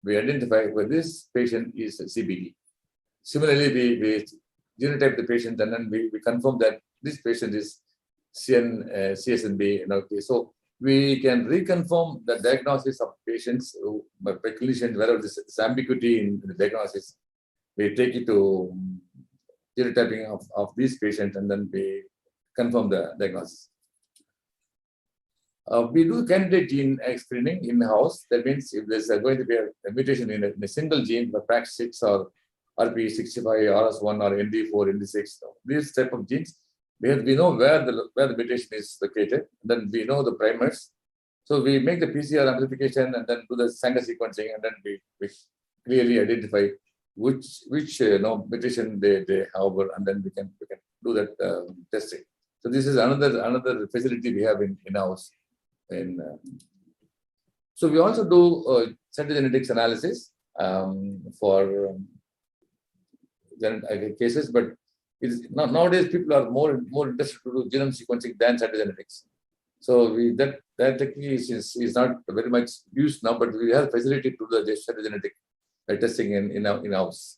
we identify whether this patient is CBD. Similarly, we genotype the patient, and then we confirm that this patient is CSNB. So we can reconfirm the diagnosis of patients by clinicians wherever this ambiguity in the diagnosis. We take it to genotyping of these patients, and then we confirm the diagnosis. We do candidate gene screening in-house. That means if there's going to be a mutation in a single gene, the PAX6 or RP65, RS1 or ND4, ND6, these type of genes, we know where the mutation is located. Then we know the primers. So we make the PCR amplification and then do the Sanger sequencing, and then we clearly identify which mutation they have, and then we can do that testing. So this is another facility we have in-house. So we also do cytogenetics analysis for cases, but nowadays people are more interested to do genome sequencing than cytogenetics. So that technique is not very much used now, but we have facility to do the cytogenetic testing in-house.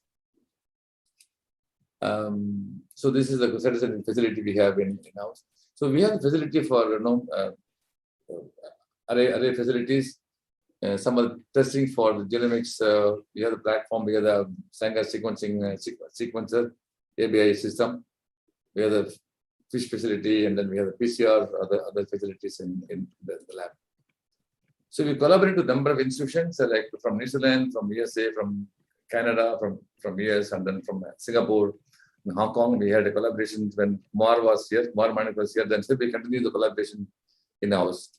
So this is the cytogenetic facility we have in-house. So we have a facility for array facilities. Some of the testing for the genomics. We have the platform. We have the Sanger sequencing sequencer ABI system. We have the fish facility, and then we have the PCR, other facilities in the lab. So we collaborate with a number of institutions, like from New Zealand, from USA, from Canada, from US, and then from Singapore, in Hong Kong. We had a collaboration when Mar was here, Mar Manik was here. Then still we continue the collaboration in the house.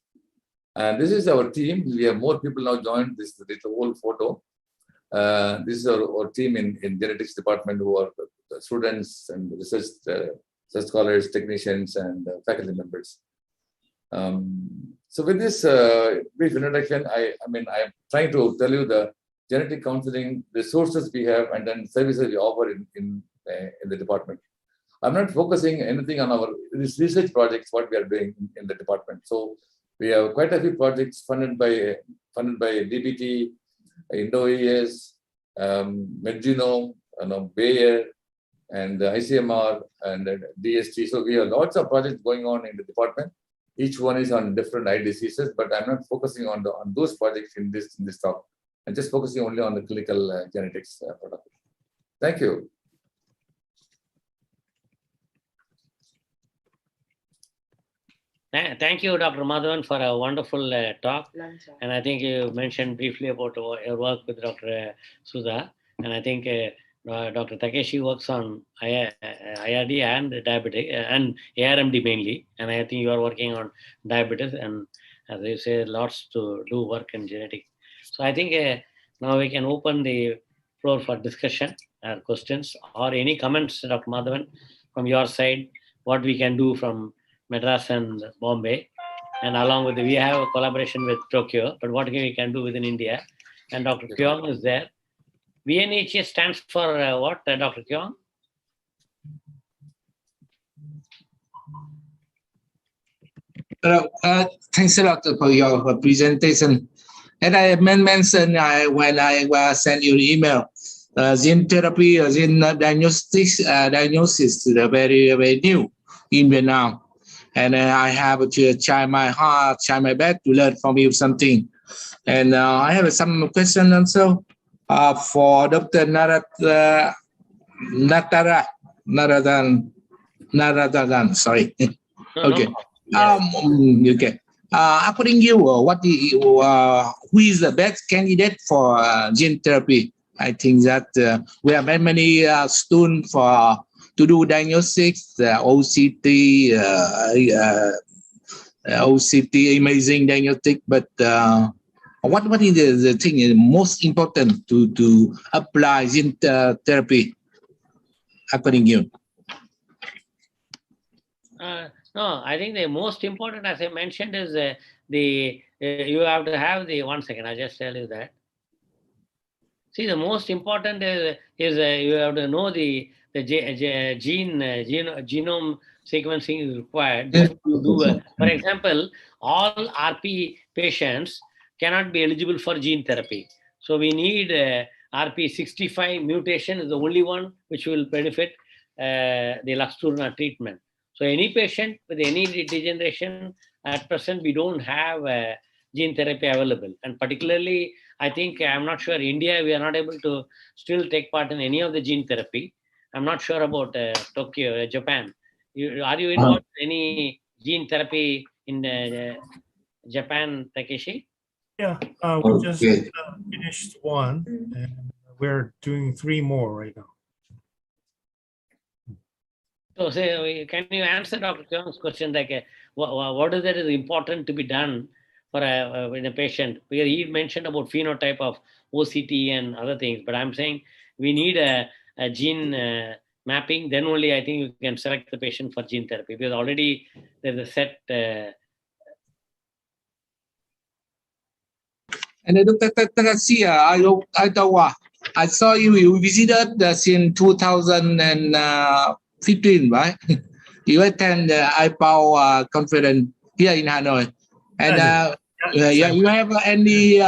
And this is our team. We have more people now joined. This is the whole photo. This is our team in genetics department, who are the students and research scholars, technicians, and faculty members. So with this brief introduction, I am trying to tell you the genetic counseling resources we have and then services we offer in the department. I'm not focusing anything on our research projects, what we are doing in the department. So we have quite a few projects funded by DBT, Indo-ES, MedGenome, Bayer, and ICMR, and DST. So we have lots of projects going on in the department. Each one is on different eye diseases, but I'm not focusing on those projects in this talk. I'm just focusing only on the clinical genetics product. Thank you. Thank you, Dr. Madhavan, for a wonderful talk. And I think you mentioned briefly about your work with Dr. Sudha. And I think Dr. Takeshi works on IRD and diabetic and ARMD mainly. And I think you are working on diabetes. And as you say, lots to do work in genetics. So I think now we can open the floor for discussion, questions, or any comments, Dr. Madhavan, from your side, what we can do from Madras and Bombay, and along with we have a collaboration with Tokyo, but what we can do within India. And Dr. Kyong is there. VNHS stands for what, Dr. Kyong? Thanks a lot for your presentation. And I mentioned when I sent you an email, gene therapy, gene diagnosis is very, very new in Vietnam. And I have to try my best to learn from you something. And I have some questions also for Dr. Naradajan. Sorry. Okay. Okay. According to you, who is the best candidate for gene therapy? I think that we have many students to do diagnostics, OCT, imaging diagnostic, but what is the thing most important to apply gene therapy, according to you? No, I think the most important, as I mentioned, is you have to have the, 1 second, I'll just tell you that. See, the most important is you have to know the genome sequencing is required. For example, all RP patients cannot be eligible for gene therapy. So we need RP65 mutation is the only one which will benefit the Luxturna treatment. So any patient with any degeneration, at present we don't have gene therapy available. And particularly, I think, I'm not sure, India, we are not able to still take part in any of the gene therapy. I'm not sure about Tokyo, Japan. Are you involved in any gene therapy in Japan, Takeshi? Yeah, we just finished one, and we're doing 3 more right now. So, can you answer Dr. Kyong's question, like what is that is important to be done for in a patient? Because he mentioned about phenotype of OCT and other things, but I'm saying we need a gene mapping. Then only I think you can select the patient for gene therapy, because already there's a set. And Dr. Takeshi, I saw you visited in 2015, right? You attend the IPAO conference here in Hanoi. And you have any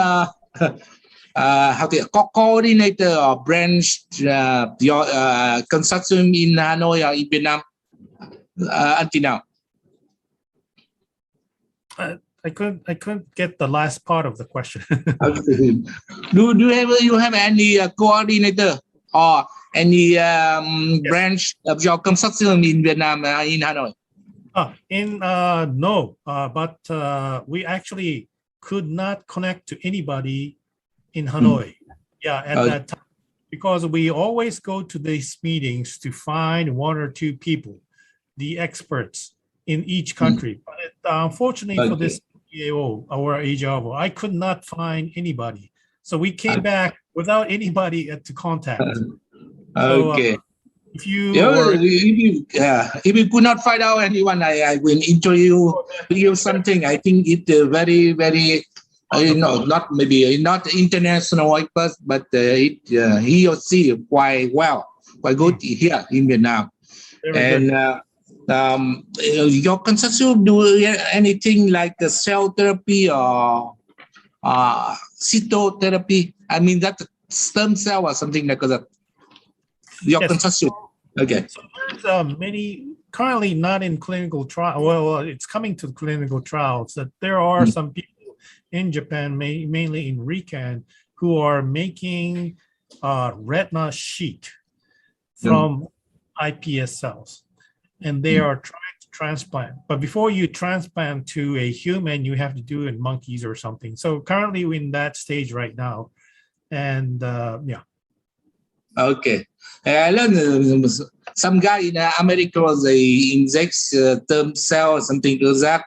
coordinator or branch your consortium in Hanoi or in Vietnam until now? I couldn't get the last part of the question. Do you have any coordinator or any branch of your consortium in Vietnam in Hanoi? No, but we actually could not connect to anybody in Hanoi. Yeah, at that time, because we always go to these meetings to find one or two people, the experts in each country. But unfortunately for this EAO or AJAVO, I could not find anybody. So we came back without anybody to contact. Okay. So, if you if you could not find out anyone, I will introduce you something. I think it's very, very, not maybe not international expert, but he or she quite good here in Vietnam. And your consortium do anything like cell therapy or cytotherapy? I mean, that stem cell or something like that. Your consortium. Okay. So there's many currently not in clinical trial. Well, it's coming to clinical trials. That there are some people in Japan, mainly in RICAN, who are making retina sheet from iPS cells, and they are trying to transplant. But before you transplant to a human, you have to do it in monkeys or something. So currently we're in that stage right now, and yeah. Okay. I learned some guy in America, they inject stem cell or something like that,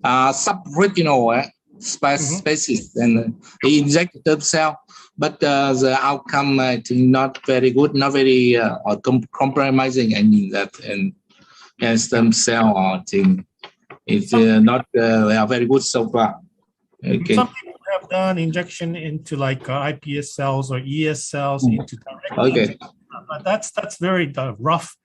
subretinal species, and he inject stem cell, but the outcome I think not very good, not very compromising. I mean that, and stem cell I think it's not very good so far. Okay. Some people have done injection into like iPS cells or ES cells into Okay. That's very rough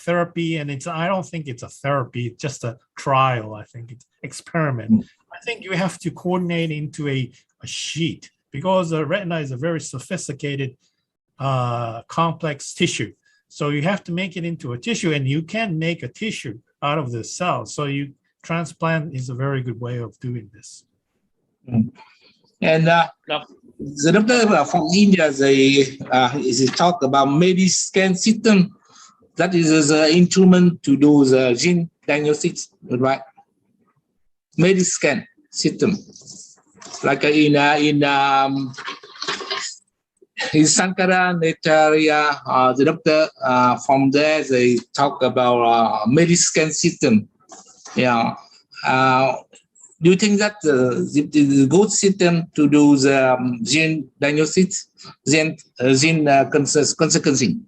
therapy, and I don't think it's a therapy. It's just a trial. I think it's experiment. I think you have to coordinate into a sheet, because the retina is a very sophisticated, complex tissue. So you have to make it into a tissue, and you can make a tissue out of the cells. So transplant is a very good way of doing this. And the doctor from India, they talk about Mediscan system. That is the instrument to do the gene diagnostics, right? Mediscan system, like in Sankara Netaria, the doctor from there, they talk about Mediscan system. Yeah. Do you think that the good system to do the gene diagnostics, gene consequencing?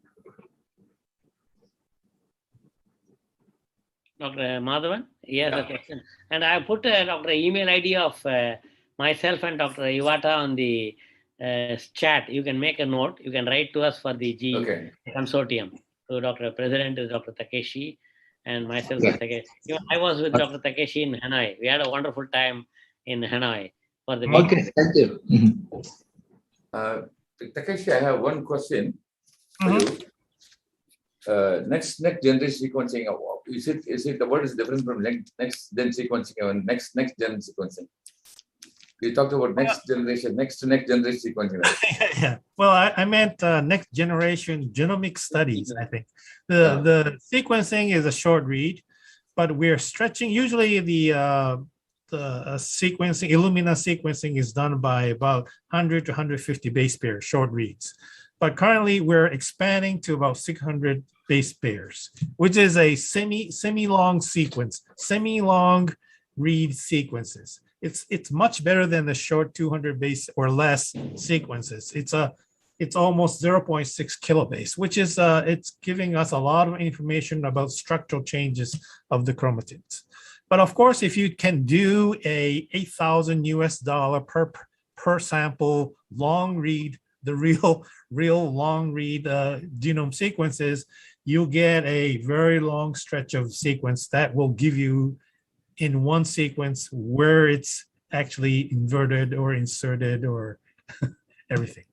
Dr. Madhavan, yes, a question. And I put Dr. email ID of myself and Dr. Iwata on the chat. You can make a note. You can write to us for the Consortium. So Dr. President is Dr. Takeshi, and myself is Takeshi. I was with Dr. Takeshi in Hanoi. We had a wonderful time in Hanoi for the meeting. Okay, thank you. Takeshi, I have one question for you. Next generation sequencing, is it what is different from next gen sequencing and next gen sequencing? You talked about next generation sequencing, right? Yeah. Well, I meant next generation genomic studies. I think the sequencing is a short read, but we're stretching. Usually the sequencing, Illumina sequencing, is done by about 100 to 150 base pairs, short reads. But currently we're expanding to about 600 base pairs, which is a semi-long sequence, semi-long read sequences. It's much better than the short 200 base or less sequences. It's almost 0.6 kilobase, which is it's giving us a lot of information about structural changes of the chromatids. But of course, if you can do a $8,000 per sample long read, the real long read genome sequences, you'll get a very long stretch of sequence that will give you in one sequence where it's actually inverted or inserted or everything.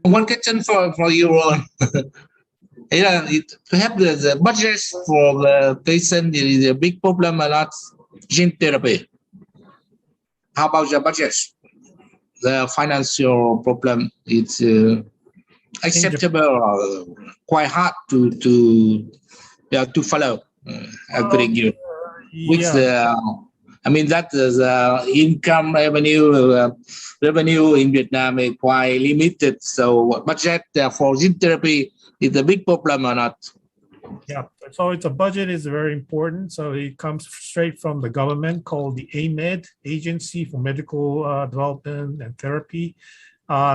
One question for you, Ron. Yeah, perhaps the budget for the patient is a big problem, a lot gene therapy. How about the budget? The financial problem is acceptable or quite hard to follow, according to you? Which I mean that the income revenue in Vietnam is quite limited. So budget for gene therapy is a big problem or not? Yeah, so it's a budget is very important. So it comes straight from the government called the AMED, Agency for Medical Development and Therapy.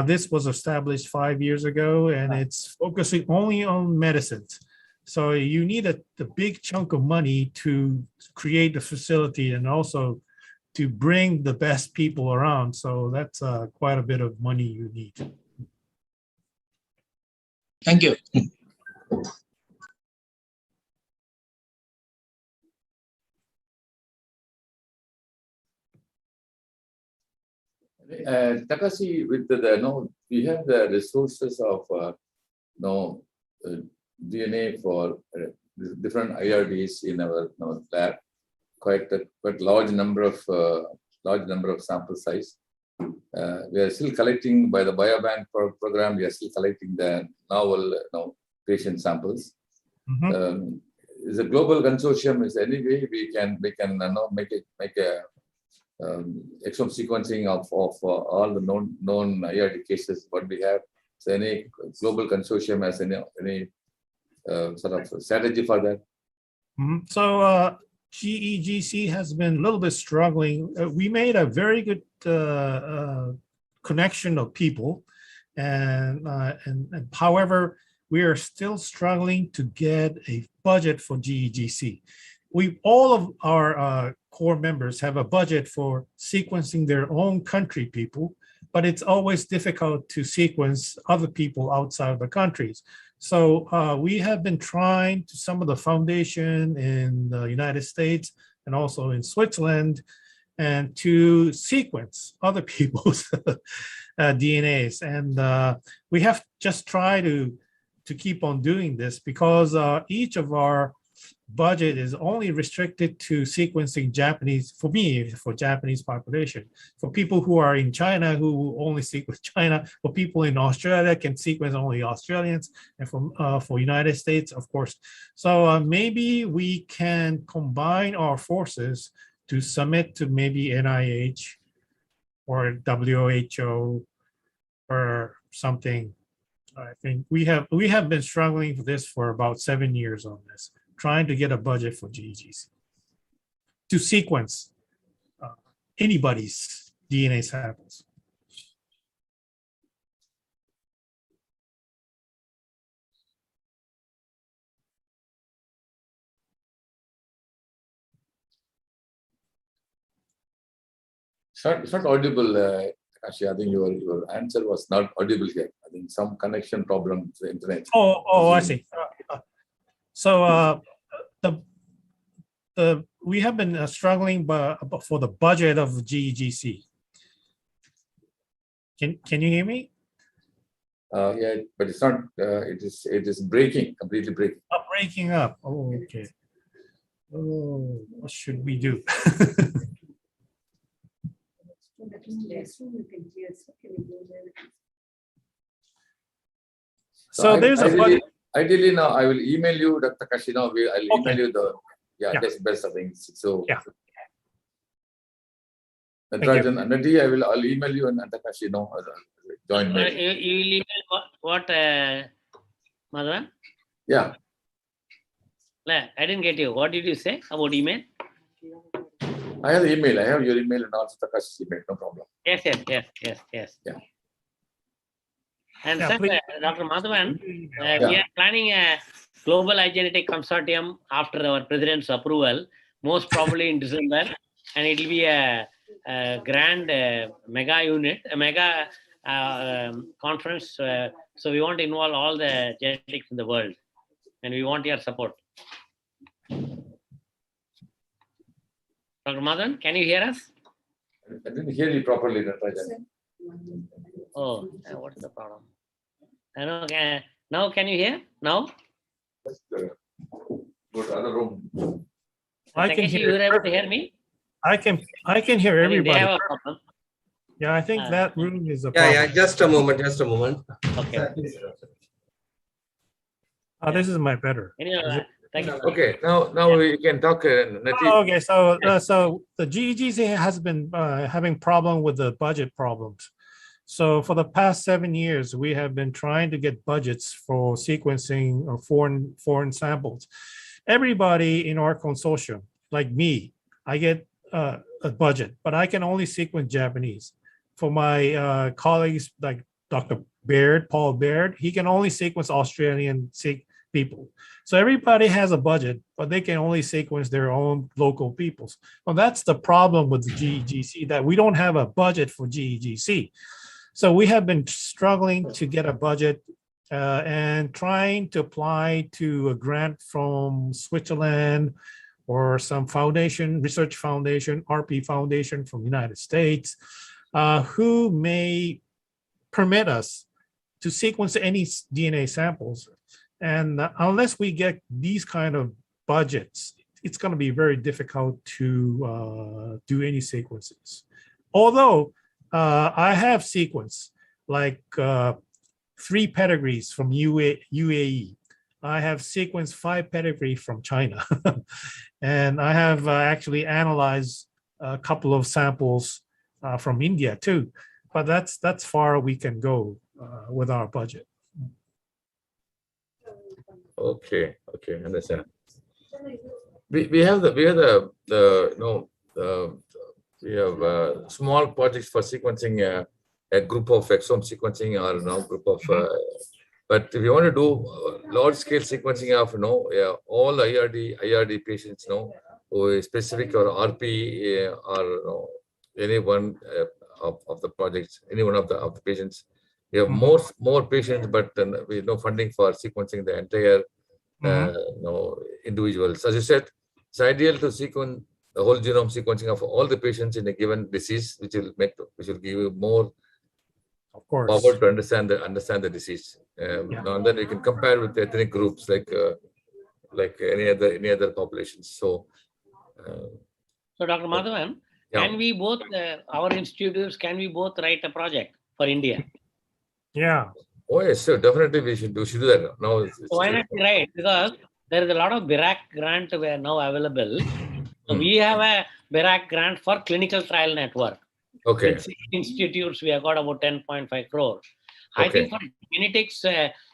This was established 5 years ago, and it's focusing only on medicines. So you need a big chunk of money to create the facility and also to bring the best people around. So that's quite a bit of money you need. Thank you. Takashi, with we have the resources of DNA for different IRDs in our lab. Quite large number of sample size. We are still collecting by the biobank program. We are still collecting the novel patient samples. Mhm. Is a global consortium. Is any way we can make a exome sequencing of all the known IRD cases what we have. So any global consortium has any sort of strategy for that? So GEGC has been a little bit struggling. We made a very good connection of people, and however, we are still struggling to get a budget for GEGC. All of our core members have a budget for sequencing their own country people, but it's always difficult to sequence other people outside of the countries. So we have been trying to some of the foundation in the United States and also in Switzerland, and to sequence other people's DNAs. And we have just tried to keep on doing this because each of our budget is only restricted to sequencing Japanese, for Japanese population. For people who are in China, who only sequence China, for people in Australia can sequence only Australians, and for United States, of course. So maybe we can combine our forces to submit to maybe NIH or WHO or something. I think we have been struggling for this for about 7 years on this, trying to get a budget for GEGC to sequence anybody's DNA samples. It's not audible. Actually, I think your answer was not audible here. I think some connection problem to the internet. Oh, I see. So we have been struggling for the budget of GEGC. Can you hear me? Yeah, but it's not. It is breaking, completely breaking. Breaking up. Oh, okay. Oh, what should we do? So there's a budget. Ideally, now I will email you, Dr. Takashi. Now I'll email you the that's best. I think so. Yeah. Nadi, I'll email you and Takashi. Join me. You will email what Madhavan? Yeah. I didn't get you. What did you say about email? I have the email. I have your email and also Takashi's email. No problem. Yes. Yeah. And sir, Dr. Madhavan, we are planning a global genetic consortium after our president's approval, most probably in December, and it will be a grand mega conference. So we want to involve all the genetics in the world, and we want your support. Dr. Madhavan, can you hear us? I didn't hear you properly, Rajan. Oh, what's the problem? Now can you hear? Now? Go to other room. I can hear. You were able to hear me? I can hear everybody. They have a problem. Yeah, I think that room is a Yeah, problem. just a moment, just a moment. Okay. This is my better. Anyway, thank you. Okay, now we can talk. Nati. Oh, okay, so the GEGC has been having problem with the budget problems. So for the past 7 years, we have been trying to get budgets for sequencing of foreign samples. Everybody in our consortium, like me, I get a budget, but I can only sequence Japanese. For my colleagues like Dr. Baird, Paul Baird, he can only sequence Australian people. So everybody has a budget, but they can only sequence their own local peoples. Well, that's the problem with the GEGC, that we don't have a budget for GEGC. So we have been struggling to get a budget and trying to apply to a grant from Switzerland or some foundation, research foundation, RP foundation from the United States, who may permit us to sequence any DNA samples. And unless we get these kind of budgets, it's going to be very difficult to do any sequences. Although I have sequenced like 3 pedigrees from UAE. I have sequenced 5 pedigrees from China. And I have actually analyzed a couple of samples from India too. But that's far we can go with our budget. Okay, understand. We have small projects for sequencing a group of exome sequencing or group of. But if you want to do large scale sequencing of all IRD patients, who is specific or RP or any one of the projects, any one of the patients. We have more patients, but we have no funding for sequencing the entire individuals. As you said, it's ideal to sequence the whole genome sequencing of all the patients in a given disease, which will give you more power to understand the disease. And then you can compare with ethnic groups like any other populations. So Dr. Madhavan, can we both, our institutes, can we both write a project for India? Yeah. Oh yes, sure. Definitely we should do that. No, why not write? Because there is a lot of BIRAC grant were now available. So we have a BIRAC grant for clinical trial network. Okay. With 6 institutes, we have got about 10.5 crore. I Okay. think for genetics,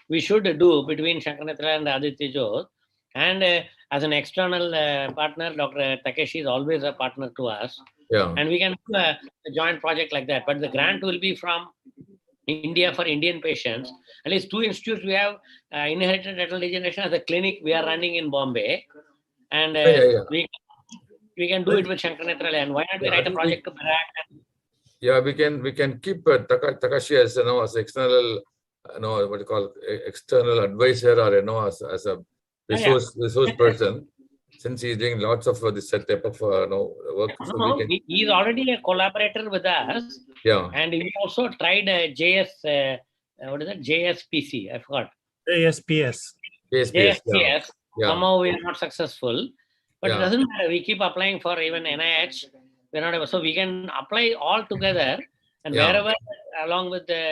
we should do between Shankarnathra and Aditya Jodh. And as an external partner, Dr. Takeshi is always a partner to us. Yeah. And we can do a joint project like that. But the grant will be from India for Indian patients. At least 2 institutes we have inherited retinal degeneration as a clinic we are running in Bombay. And we can do it with Shankarnathra. And why not we write a project to BIRAC? Yeah, we can keep Takashi as as external what you call external advisor or as a resource person, since he's doing lots of this type of work. So he's already a collaborator with us. Yeah. And he also tried JS, what is it? JSPC, I forgot. JSPS. JSPS. Yeah. Somehow we are not successful. But Yeah. it doesn't matter. We keep applying for even NIH. We're not able, so we can apply all together. And wherever, along with the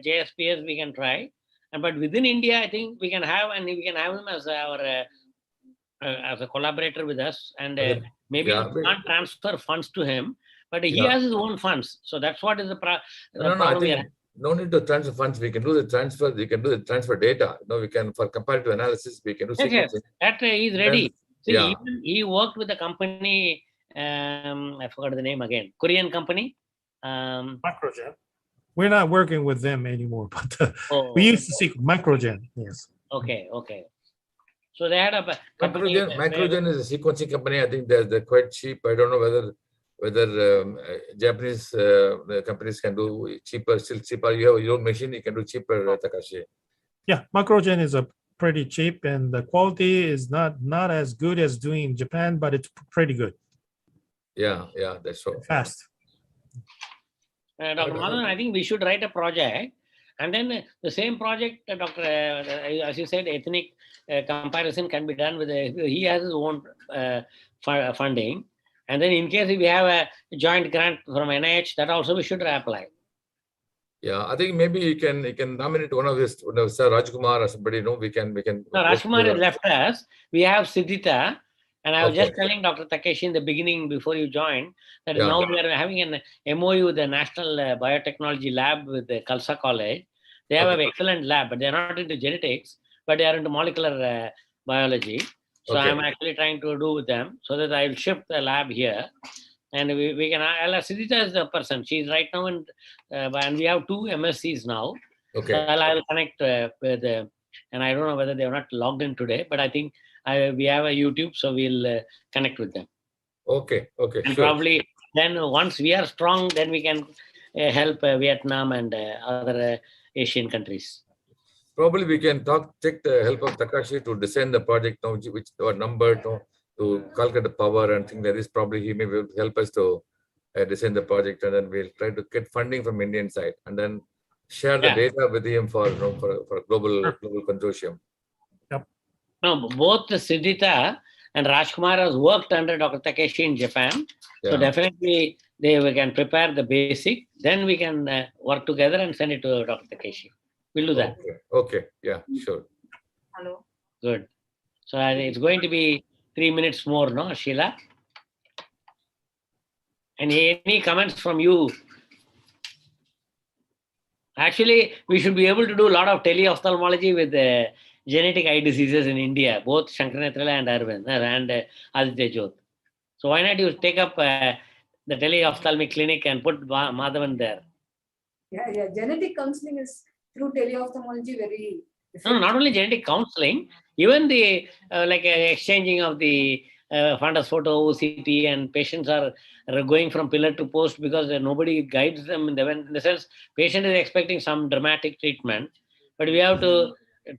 JSPS, we can try. But within India, I think we can have, and we can have him as our as a collaborator with us. And maybe we can't transfer funds to him, but he has his own funds. So that's what is the problem. I think no need to transfer funds. We can do the transfer. We can do the transfer data. We can, for comparative analysis, we can do sequencing. Yes. That he's ready. See, Yeah. even he worked with a company. I forgot the name again. Korean company. Microgen. We're not working with them anymore, but we used to see Microgen. Yes. Okay. So they had a company. Microgen is a sequencing company. I think they're quite cheap. I don't know whether Japanese companies can do still cheaper. You have your own machine, you can do cheaper, Takashi. Yeah, Microgen is a pretty cheap, and the quality is not as good as doing in Japan, but it's pretty good. Yeah, that's so fast. Dr. Madhavan, I think we should write a project, and then the same project, Dr. As you said, ethnic comparison can be done with he has his own funding. And then in case if we have a joint grant from NIH, that also we should apply. Yeah, I think maybe you can nominate one of Sir Rajkumar or somebody. No, we can. No, Rajkumar has left us. We have Siddhita, and I was Okay. just telling Dr. Takeshi in the beginning before you joined that Yeah. now we are having an MOU with the National Biotechnology Lab with the Khalsa College. They have Okay. an excellent lab, but they are not into genetics, but they are into molecular biology. So Okay. I'm actually trying to do with them so that I will shift the lab here. And we can, Siddhita is the person. She's right now in, and we have 2 MSCs now. Okay. So I'll connect with, and I don't know whether they are not logged in today, but I think we have a YouTube, so we'll connect with them. Okay. Okay. And Sure. probably then once we are strong, then we can help Vietnam and other Asian countries. Probably we can take the help of Takashi to design the project now, which our number to calculate the power and things like this. Probably he may will help us to design the project, and then we'll try to get funding from Indian side, and then share the data with him for for global consortium. No, both Siddhita and Rajkumar has worked under Dr. Takeshi in Japan. Yeah. So definitely we can prepare the basic, then we can work together and send it to Dr. Takeshi. We'll do that. Okay. Yeah, sure. Hello. Good. So it's going to be 3 minutes more, no, Sheila? Any comments from you? Actually, we should be able to do a lot of teleophthalmology with genetic eye diseases in India, both Shankarnetrala and Arvind and Aditya Jyot. So why not you take up the teleophthalmic clinic and put Madhavan there? Yeah. Genetic counseling is through teleophthalmology very effective. No, not only genetic counseling, even the exchanging of the fundus photo, OCT, and patients are going from pillar to post because nobody guides them in the sense patient is expecting some dramatic treatment, but we have to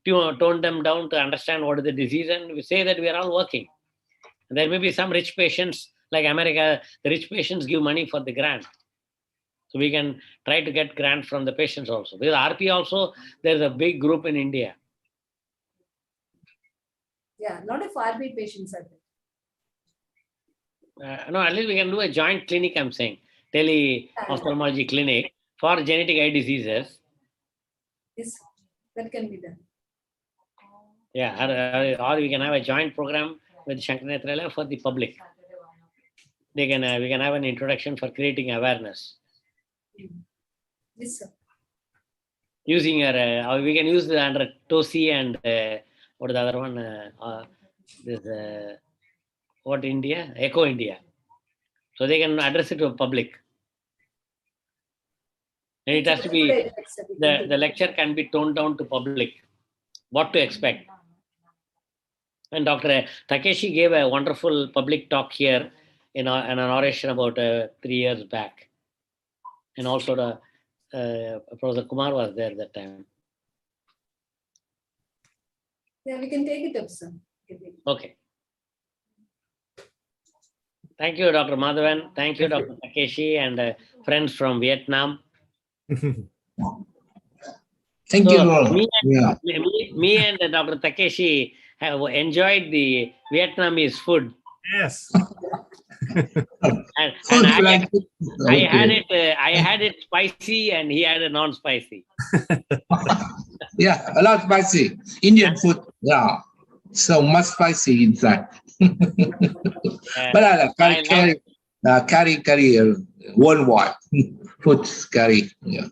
tone them down to understand what is the disease, and we say that we are all working. There may be some rich patients like America, the rich patients give money for the grant. So we can try to get grant from the patients also. Because RP also, there's a big group in India. Yeah, a lot of RP patients are there. No, at least we can do a joint clinic, I'm saying. Tele-ophthalmology clinic for genetic eye diseases. Yes, that can be done. Yeah, or we can have a joint program with Shankarnetrala for the public. We can have an introduction for creating awareness. Yes, sir. Using our, we can use the under TOSI and what is the other one? What India? Echo India. So they can address it to the public. And it has to be, the lecture can be toned down to public. What to expect. And Dr. Takeshi gave a wonderful public talk here in an oration about 3 years back. And also Professor Kumar was there that time. Yeah, we can take it up, sir. Okay. Thank you, Dr. Madhavan. Thank you, Dr. Takeshi and friends from Vietnam. Thank you, Lord. Me and Dr. Takeshi have enjoyed the Vietnamese food. Yes. And I had it spicy and he had it non-spicy. Yeah, a lot spicy. Indian food, yeah. So much spicy inside. But I like curry, worldwide food curry. Yeah.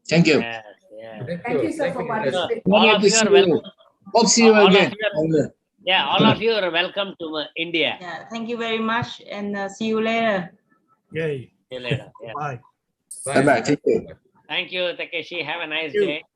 Thank you. Yes, yeah. Thank you, sir, for participating. All of you are welcome. Hope see you again. Yeah, all of you are welcome to India. Yeah, thank you very much, and see you later. Yay. See you later. Yeah. Bye. Bye-bye. Thank you. Thank you, Takeshi. Have a nice day.